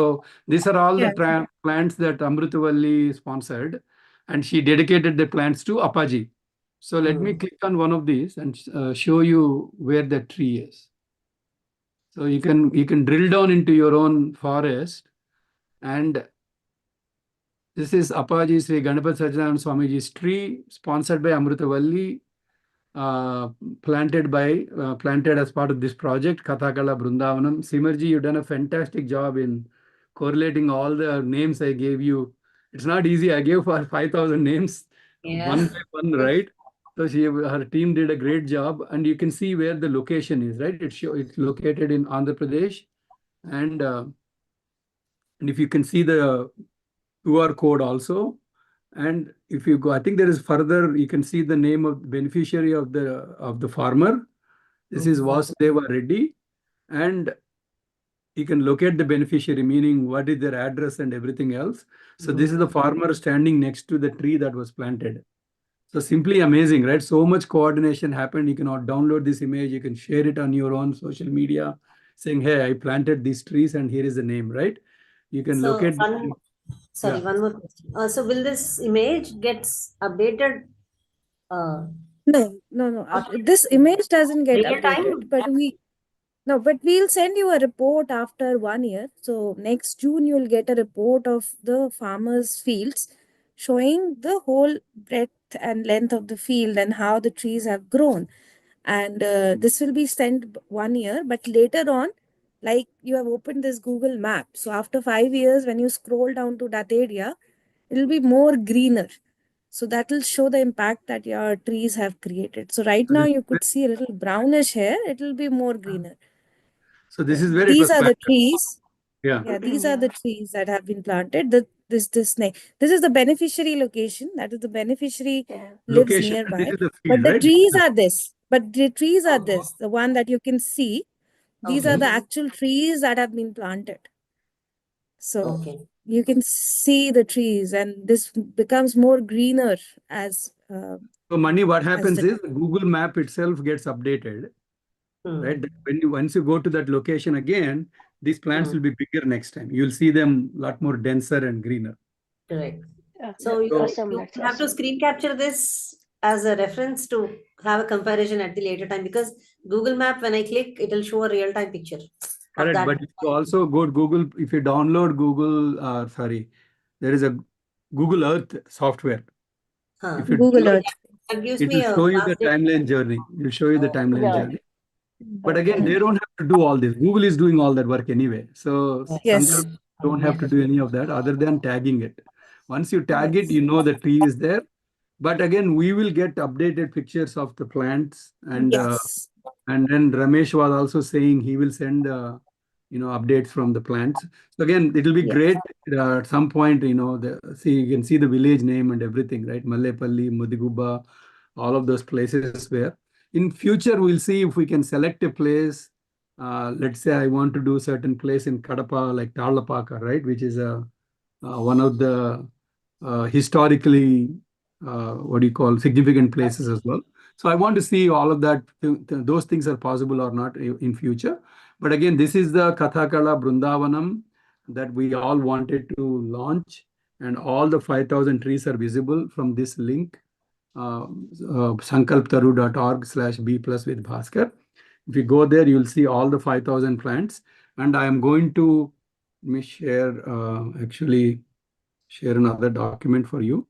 these are all Yeah. the plants that Amrutavalli sponsored, and she dedicated the plants to Apaji. So let me click on one of these and show you where the tree is. So you can drill down into your own forest, and this is Apaji Sri Ganapati Sachidananda Swamiji's tree, sponsored by Amrutavalli. planted as part of this project, Kathakala Brindavanam. Simarji, you've done a fantastic job in correlating all the names I gave you. It's not easy. I gave her 5,000 names, one by one, right? So her team did a great job, and you can see where the location is, right? It's located in Andhra Pradesh, and if you can see the QR code also, and if you go, I think there is further, you can see the name of the beneficiary of the farmer. This is Vasudeva Reddy, and you can locate the beneficiary, meaning what is their address and everything else. So this is the farmer standing next to the tree that was planted. So simply amazing, right? So much coordination happened. You cannot download this image. You can share it on your own social media saying, hey, I planted these trees and here is the name, right? You can locate. Sorry, one more question. So will this image gets updated? No. This image doesn't get Real time? updated, but we'll send you a report after 1 year. So next June, you'll get a report of the farmers' fields showing the whole breadth and length of the field and how the trees have grown. And this will be sent 1 year, but later on, like you have opened this Google map. So after 5 years, when you scroll down to that area, it'll be more greener. So that will show the impact that your trees have created. So right now you could see a little brownish here. It will be more greener. So this is where These are the trees. Yeah, these are the trees that have been planted. This is the beneficiary location. That is the beneficiary lives location. nearby. This is the But field, the right? trees are this. But the trees are this. The one that you can see. These are the actual trees that have been planted. So you can see the trees, and this becomes more greener as. So Mani, what happens is Google Map itself gets updated, right? Once you go to that location again, these plants will be bigger next time. You'll see them a lot more denser and greener. Correct. So you have to screen capture this as a reference to have a comparison at the later time, because Google Map, when I click, it will show a real-time picture. Correct, but if you also go to Google, if you download there is a Google Earth software. If you Google Earth. That gives it me will show you the timeline journey. It will show you the timeline journey. But again, they don't have to do all this. Google is doing all that work anyway. So Yes. don't have to do any of that other than tagging it. Once you tag it, you know the tree is there. But again, we will get updated pictures of the plants, and then Ramesh was also saying he will send updates from the plants. So again, it will be great at some point. You can see the village name and everything, right? Mallepalli, Mudigubba, all of those places where in future we'll see if we can select a place. Let's say I want to do a certain place in Kadapa, like Tarlapaka, right, which is one of the historically significant places as well. So I want to see all of that. Those things are possible or not in future. But again, this is the Kathakala Brindavanam that we all wanted to launch, and all the 5,000 trees are visible from this link, sankalptaru.org/BPlusWithBhaskar. If you go there, you'll see all the 5,000 plants. And I am going to share another document for you,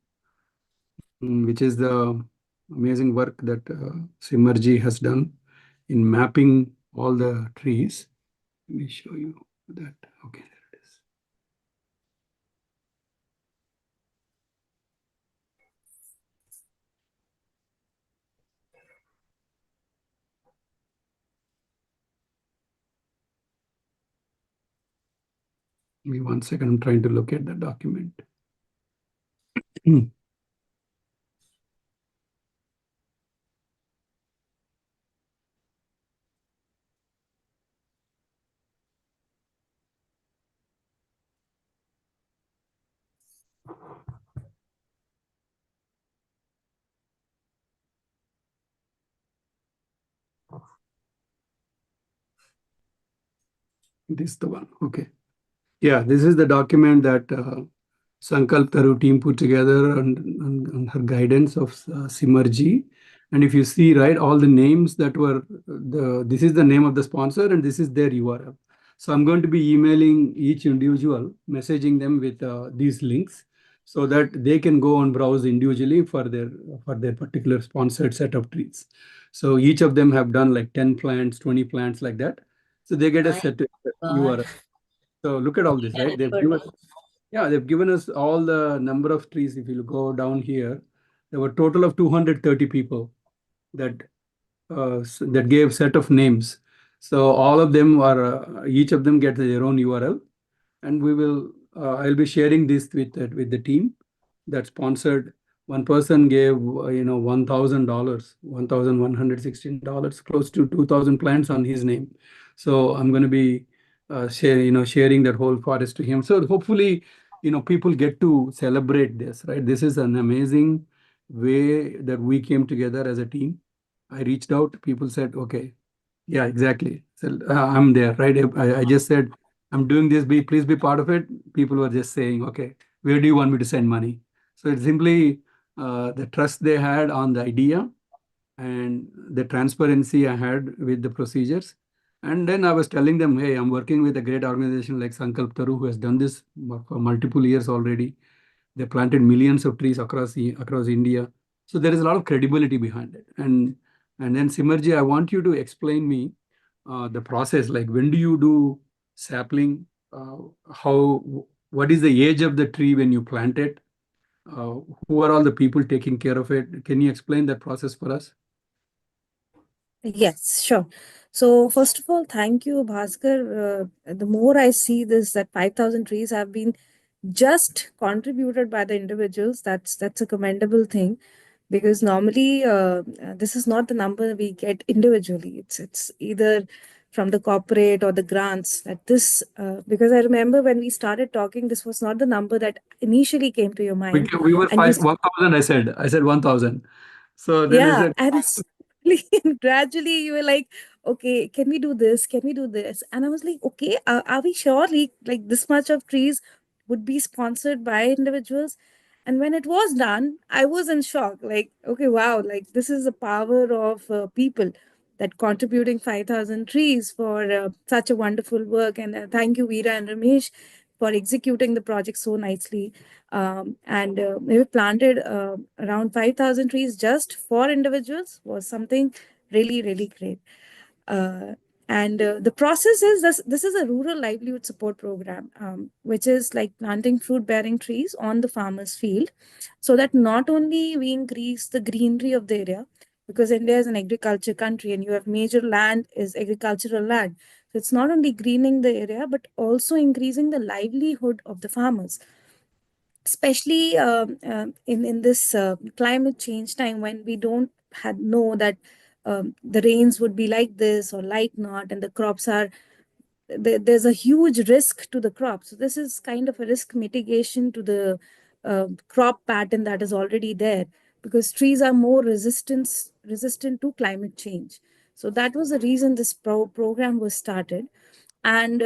which is the amazing work that Simarji has done in mapping all the trees. Let me show you that. Okay, there it is. Give me 1 second. I'm trying to locate the document. This is the one. Okay. Yeah, this is the document that Sankalp Taru team put together on her guidance of Simarji. And if you see, right, all the names that were, this is the name of the sponsor and this is their URL. So I'm going to be emailing each individual, messaging them with these links. so that they can go and browse individually for their particular sponsored set of trees. So each of them have done like 10 plants, 20 plants like that. So they get a My set God. URL. So look at all this, right? They've given us all the number of trees. If you go down here, there were a total of 230 people that that gave set of names. So all of them are each of them get their own URL, and we will. I'll be sharing this with the team that sponsored. One person gave $1,000, $1,116, close to 2,000 plants on his name. So I'm going to be sharing that whole forest to him. So hopefully, people get to celebrate this, right? This is an amazing way that we came together as a team. I reached out, people said, okay, yeah, exactly. So I'm there, right? I just said, I'm doing this, please be part of it. People were just saying, okay, where do you want me to send money? So it's simply the trust they had on the idea and the transparency I had with the procedures. And then I was telling them, hey, I'm working with a great organization like Sankalpam, who has done this for multiple years already. They planted millions of trees across India. So there is a lot of credibility behind it. And then Simarji, I want you to explain me the process. Like when do you do sapling? What is the age of the tree when you plant it? Who are all the people taking care of it? Can you explain that process for us? Yes, sure. So first of all, thank you, Bhaskar. The more I see this, that 5,000 trees have been just contributed by the individuals. That's a commendable thing, because normally this is not the number we get individually. It's either from the corporate or the grants. Because I remember when we started talking, this was not the number that initially came to your mind. We were And 1,000. I said 1,000. So then I said, and gradually you were like, okay, can we do this? Can we do this? And I was like, okay, are we sure like this much of trees would be sponsored by individuals? And when it was done, I was in shock. Like, okay, wow, like this is the power of people that contributing 5,000 trees for such a wonderful work. And thank you, Veera and Ramesh, for executing the project so nicely. And we planted around 5,000 trees just for individuals. Was something really, really great. And the process is this is a rural livelihood support program, which is like planting fruit bearing trees on the farmer's field, so that not only we increase the greenery of the area, because India is an agriculture country and you have major land is agricultural land. So it's not only greening the area, but also increasing the livelihood of the farmers, especially in this climate change time, when we don't know that the rains would be like this or like not, and the crops are there's a huge risk to the crop. So this is kind of a risk mitigation to the crop pattern that is already there, because trees are more resistant to climate change. So that was the reason this program was started. And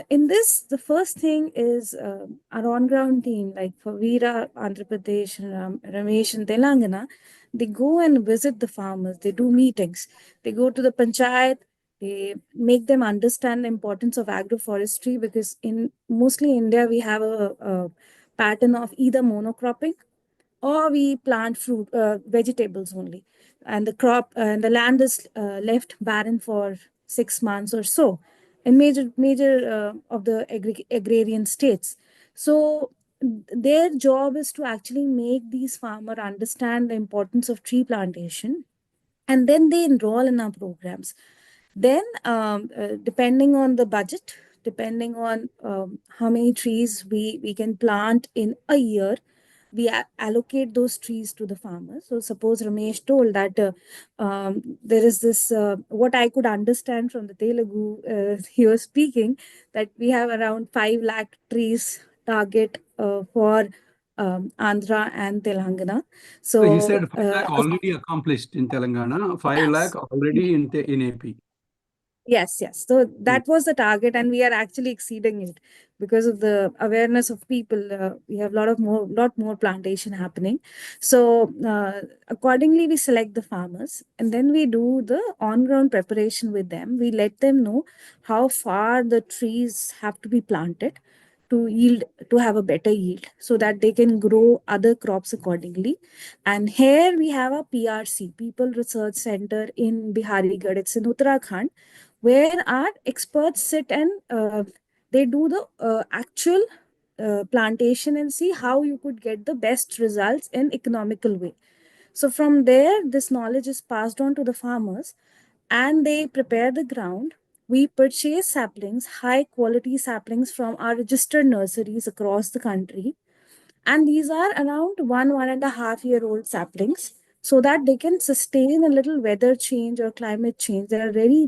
in this, the first thing is our on-ground team, like for Veera, Andhra Pradesh, and Ramesh and Telangana, they go and visit the farmers. They do meetings. They go to the panchayat. They make them understand the importance of agroforestry, because in mostly India, we have a pattern of either monocropping or we plant vegetables only, and the crop and the land is left barren for 6 months or so in major of the agrarian states. So their job is to actually make these farmers understand the importance of tree plantation, and then they enroll in our programs. Then depending on the budget, depending on how many trees we can plant in a year, we allocate those trees to the farmers. So suppose Ramesh told that there is this, what I could understand from the Telugu he was speaking, that we have around 5 lakh trees target for Andhra and Telangana. so he So said 5 lakh already accomplished in Telangana, 5 yes. lakh already in AP. Yes. So that was the target, and we are actually exceeding it because of the awareness of people. We have lot more plantation happening. So accordingly, we select the farmers, and then we do the on-ground preparation with them. We let them know how far the trees have to be planted. to have a better yield so that they can grow other crops accordingly. And here we have a PRC, People Research Center in Biharigarh. It's in Uttarakhand, where our experts sit and they do the actual plantation and see how you could get the best results in economical way. So from there, this knowledge is passed on to the farmers and they prepare the ground. We purchase saplings, high quality saplings from our registered nurseries across the country. And these are around 1.5 year old saplings so that they can sustain a little weather change or climate change. They are very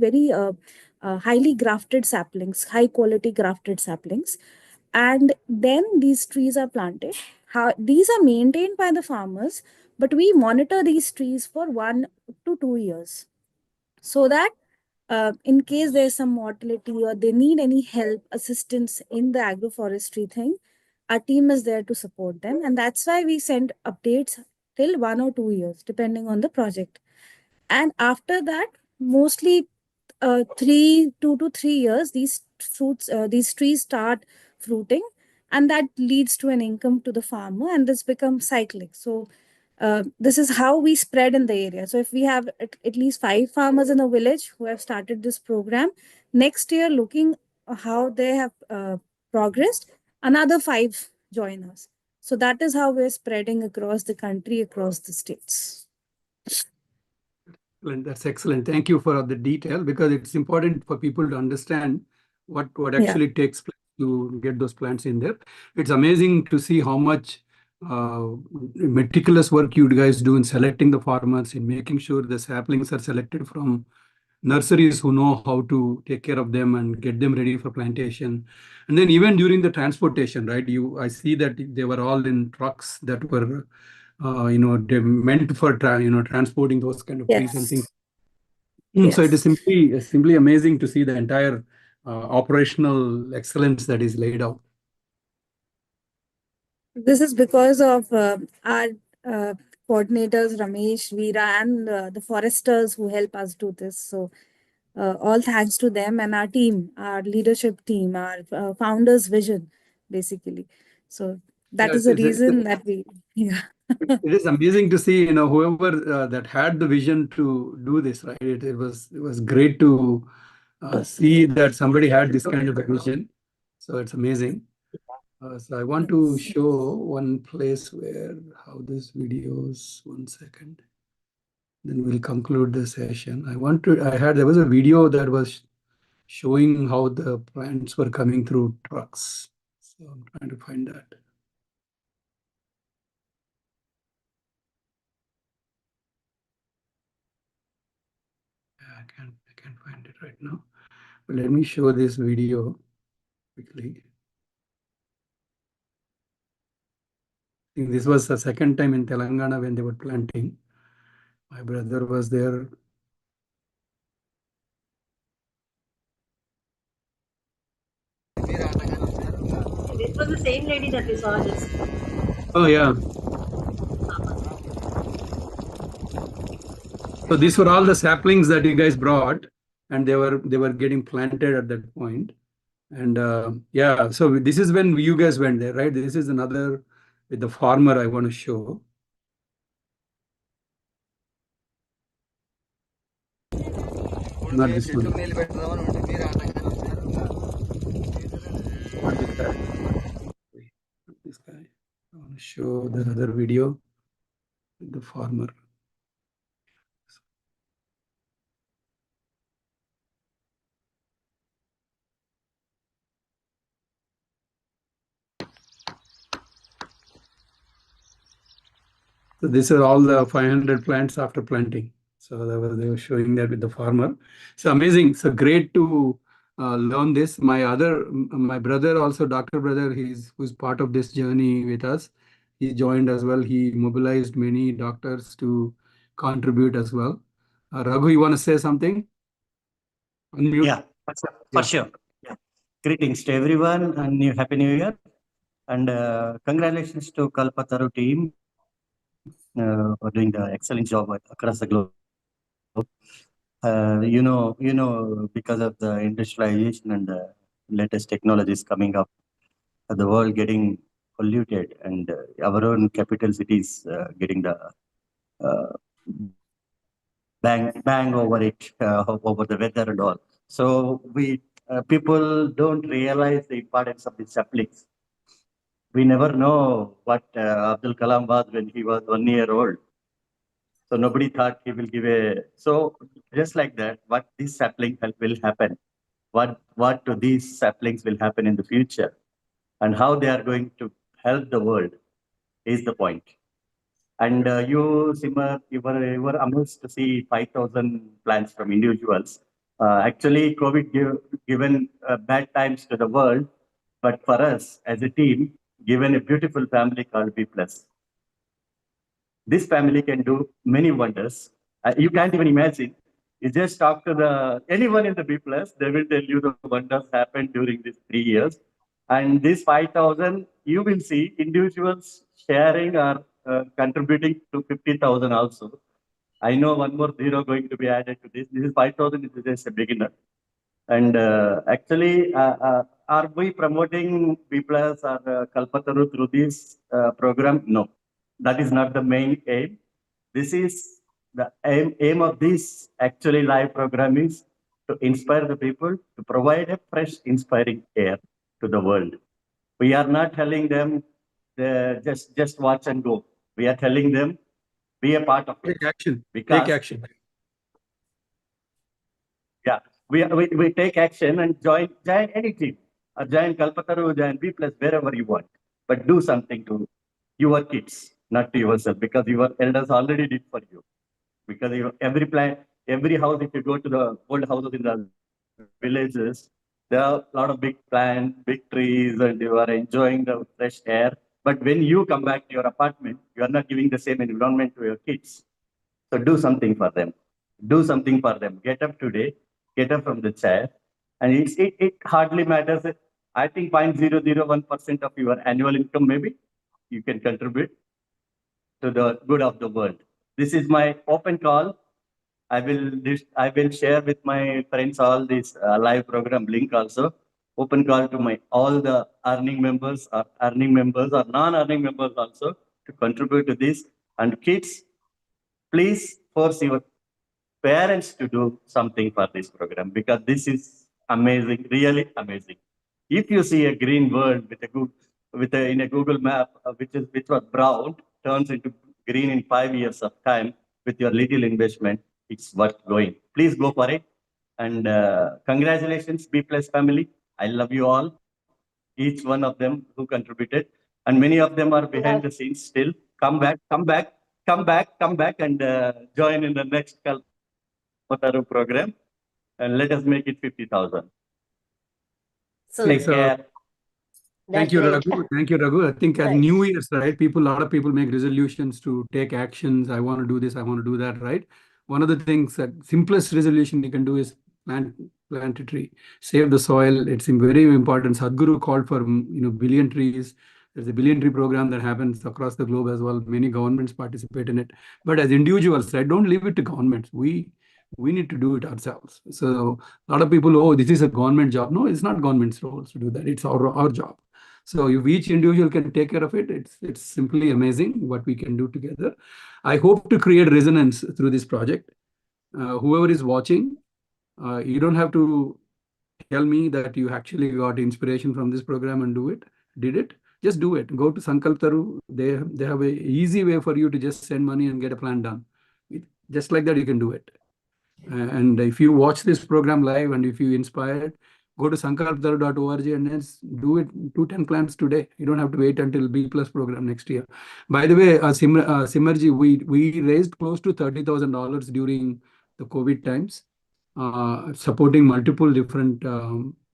highly grafted saplings, high quality grafted saplings. And then these trees are planted. These are maintained by the farmers, but we monitor these trees for 1 to 2 years so that in case there's some mortality or they need any help, assistance in the agroforestry thing, our team is there to support them. And that's why we send updates till 1 or 2 years, depending on the project. And after that, mostly 2 to 3 years, these trees start fruiting, and that leads to an income to the farmer, and this becomes cyclic. So this is how we spread in the area. So if we have at least 5 farmers in a village who have started this program, next year, looking how they have progressed, another 5 join us. So that is how we're spreading across the country, across the states. That's excellent. Thank you for the detail, because it's important for people to understand what actually takes place to get those plants in there. It's amazing to see how much meticulous work you guys do in selecting the farmers, in making sure the saplings are selected from nurseries who know how to take care of them and get them ready for plantation. And then even during the transportation, right? I see that they were all in trucks that were they meant for transporting those kind of trees and things. So it is simply amazing to see the entire operational excellence that is laid out. This is because of our coordinators, Ramesh, Veera, and the foresters who help us do this. So all thanks to them and our team, our leadership team, our founders' vision, basically. So that is the reason that we, It is amazing to see, whoever that had the vision to do this, right? It was great to see that somebody had this kind of a vision. So it's amazing. So I want to show one place where how this videos. 1 second. Then we'll conclude the session. There was a video that was showing how the plants were coming through trucks. So I'm trying to find that. I can't find it right now. But let me show this video quickly. I think this was the second time in Telangana when they were planting. My brother was there. This was the same lady that we saw just. Oh yeah. So these were all the saplings that you guys brought, and they were getting planted at that point. And so this is when you guys went there, right? This is another with the farmer I want to show. Not this one. Not this guy. I want to show the other video with the farmer. So these are all the 500 plants after planting. So they were showing that with the farmer. So amazing. So great to learn this. My brother also, Dr. Brother, who's part of this journey with us. He joined as well. He mobilized many doctors to contribute as well. Raghu, you want to say something? Unmute. Yeah, for sure. Yeah. Greetings to everyone and Happy New Year. And congratulations to Kalpataru team for doing the excellent job across the globe. Because of the industrialization and the latest technologies coming up, the world getting polluted and our own capital cities getting the bang over it, over the weather and all. So people don't realize the importance of these saplings. We never know what Abdul Kalam was when he was 1 year old. So nobody thought he will give a. So just like that, what this sapling will happen, what to these saplings will happen in the future, and how they are going to help the world is the point. And you, Simar, you were amazed to see 5,000 plants from individuals. Actually, COVID given bad times to the world, but for us as a team, given a beautiful family called B+. This family can do many wonders. You can't even imagine. You just talk to anyone in the B+, they will tell you the wonders happened during these 3 years. And this 5,000, you will see individuals sharing or contributing to 50,000 also. I know one more zero going to be added to this. This is 5,000 is just a beginner. And actually, are we promoting B+ or Kalpataru through this program? No, that is not the main aim. This is the aim of this actually live program is to inspire the people, to provide a fresh, inspiring air to the world. We are not telling them just watch and go. We are telling them be a part of it. Take action. Because, Take action. Yeah, we take action and join any team. Join Kalpataru, join B+, wherever you want. But do something to your kids, not to yourself, because your elders already did for you. Because every house, if you go to the old houses in the villages, there are a lot of big plants, big trees, and you are enjoying the fresh air. But when you come back to your apartment, you are not giving the same environment to your kids. So do something for them. Do something for them. Get up today, get up from the chair. And it hardly matters. I think 0.001% of your annual income, maybe, you can contribute to the good of the world. This is my open call. I will share with my friends all this live program link also. Open call to all the earning members or non-earning members also to contribute to this. And kids, please force your parents to do something for this program, because this is amazing, really amazing. If you see a green world in a Google map, which was brown, turns into green in 5 years of time with your little investment, it's worth going. Please go for it. And congratulations, B+ family. I love you all, each one of them who contributed. And many of them are behind the scenes still. Come back, and join in the next Kalpataru program. And let us make it 50,000. So, Take care. Thank you, great. Raghu. Thank you, Raghu. I think as Right. New Year's, right? A lot of people make resolutions to take actions. I want to do this. I want to do that, right? One of the things that simplest resolution you can do is plant a tree, save the soil. It's very important. Sadhguru called for billion trees. There's a billion tree program that happens across the globe as well. Many governments participate in it. But as individuals, right, don't leave it to governments. We need to do it ourselves. So a lot of people, oh, this is a government job. No, it's not government's role to do that. It's our job. So if each individual can take care of it, it's simply amazing what we can do together. I hope to create resonance through this project. Whoever is watching, you don't have to tell me that you actually got inspiration from this program and did it. Just do it. Go to Sankalptaru. They have a easy way for you to just send money and get a plan done. Just like that, you can do it. And if you watch this program live and if you inspired, go to sankalptaru.org and then do it 210 plans today. You don't have to wait until B+ program next year. By the way, Simarji, we raised close to $30,000 during the COVID times, supporting multiple different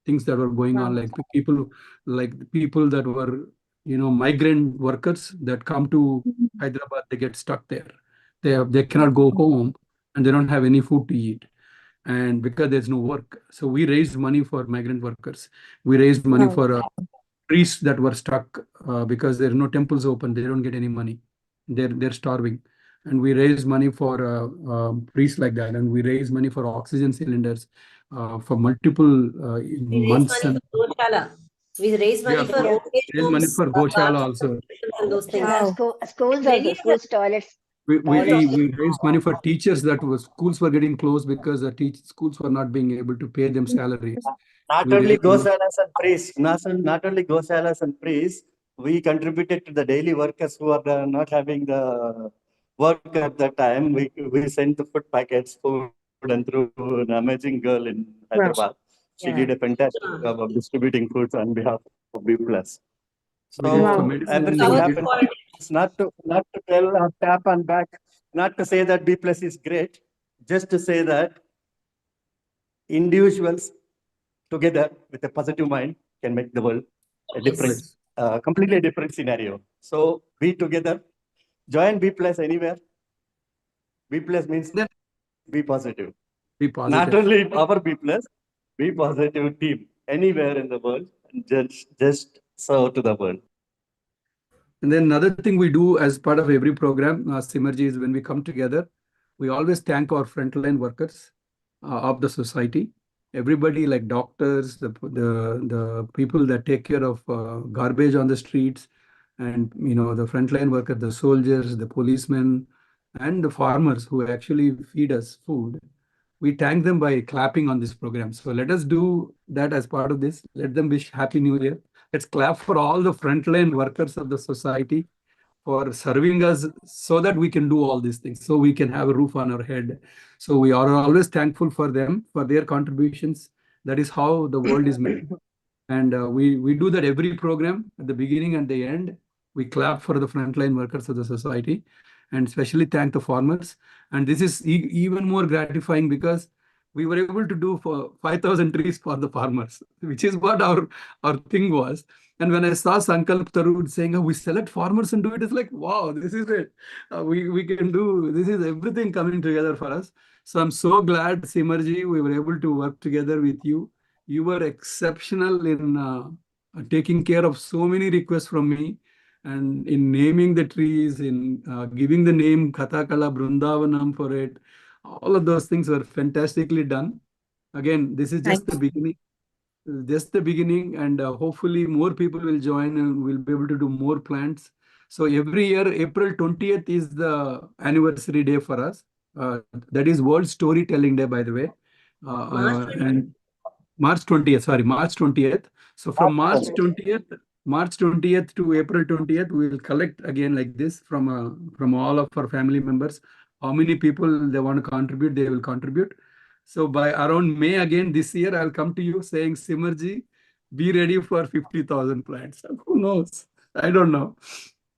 things that were going on, like people that were, migrant workers that come to Hyderabad, they get stuck there. They cannot go home and they don't have any food to eat. And because there's no work. So we raised money for migrant workers. We raised money for priests that were stuck because there are no temples open. They don't get any money. They're starving. And we raised money for priests like that. And we raised money for oxygen cylinders for multiple months. Money for Goshala. We raise money Yeah, for yeah. old age Raise money homes, for Goshala baths also. and those things. Yeah, Wow. schools Very also, schools, toilets. We raised money for teachers that was schools were getting closed because the schools were not being able to pay them salaries. Not We only raised money. Gosalas and priests, not only Gosalas and priests, we contributed to the daily workers who are not having the work at that time. We sent the food packets, food, and through an amazing girl in Hyderabad. She Yeah. did a fantastic job of distributing foods on behalf of B+. We did So for medicine, everything we did- happens. It's not to tell or tap on back, not to say that B+ is great, just to say that individuals together with a positive mind can make the world a different, completely different scenario. So we together join B+ anywhere. B+ means Then be positive. be Not positive. only our B+, be positive team anywhere in the world, and just serve to the world. And then another thing we do as part of every program, Synergy, is when we come together, we always thank our frontline workers of the society. Everybody like doctors, the people that take care of garbage on the streets, and the frontline workers, the soldiers, the policemen, and the farmers who actually feed us food. We thank them by clapping on this program. So let us do that as part of this. Let them wish Happy New Year. Let's clap for all the frontline workers of the society for serving us so that we can do all these things, so we can have a roof on our head. So we are always thankful for them, for their contributions. That is how the world is made. And we do that every program at the beginning and the end. We clap for the frontline workers of the society and especially thank the farmers. And this is even more gratifying because we were able to do for 5,000 trees for the farmers, which is what our thing was. And when I saw Sankalp Tarud saying, oh, we select farmers and do it, it's like, wow, this is it. We can do, this is everything coming together for us. So I'm so glad, Simarji, we were able to work together with you. You were exceptional in taking care of so many requests from me and in naming the trees, in giving the name Kathakala Brindavanam for it. All of those things were fantastically done. Again, this is just the beginning. Just the beginning, and hopefully more people will join and we'll be able to do more plants. So every year, April 20th is the anniversary day for us. That is World Storytelling Day, by the way. And March 20th, sorry, March 20th. So from March 20th to April 20th, we will collect again like this from all of our family members. How many people they want to contribute, they will contribute. So by around May again this year, I'll come to you saying, Simarji, be ready for 50,000 plants. Who knows? I don't know.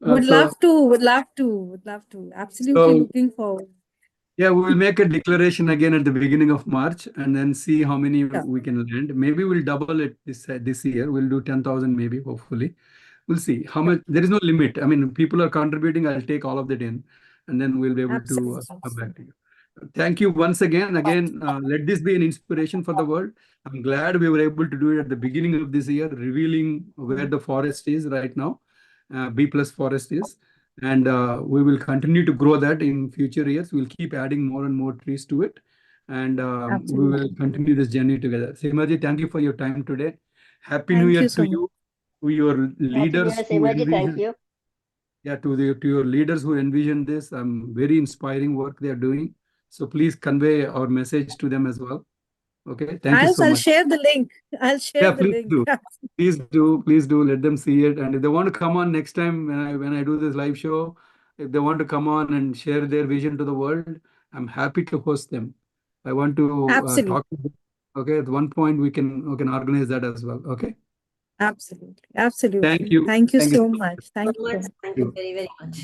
Would love to. Absolutely looking forward. Yeah, we will make a declaration again at the beginning of March and then see how many we can land. Maybe we'll double it this year. We'll do 10,000 maybe, hopefully. We'll see how much. There is no limit. I mean, people are contributing. I'll take all of that in and then we'll be able to come back to you. Thank you once again. Let this be an inspiration for the world. I'm glad we were able to do it at the beginning of this year, revealing where the forest is right now, B+ forest is. And we will continue to grow that in future years. We'll keep adding more and more trees to it. And we will continue this journey together. Simarji, thank you for your time today. Happy New Year to you, to your leaders. Thank you. Yeah, to your leaders who envision this. Very inspiring work they are doing. So please convey our message to them as well. Okay, thank you so much. I'll share the link. Please do. Let them see it. And if they want to come on next time when I do this live show, if they want to come on and share their vision to the world, I'm happy to host them. I want to talk to them. Okay, at one point we can organize that as well. Okay. Absolutely. Thank you. Thank you so much. Thank you. Thank you very, very much.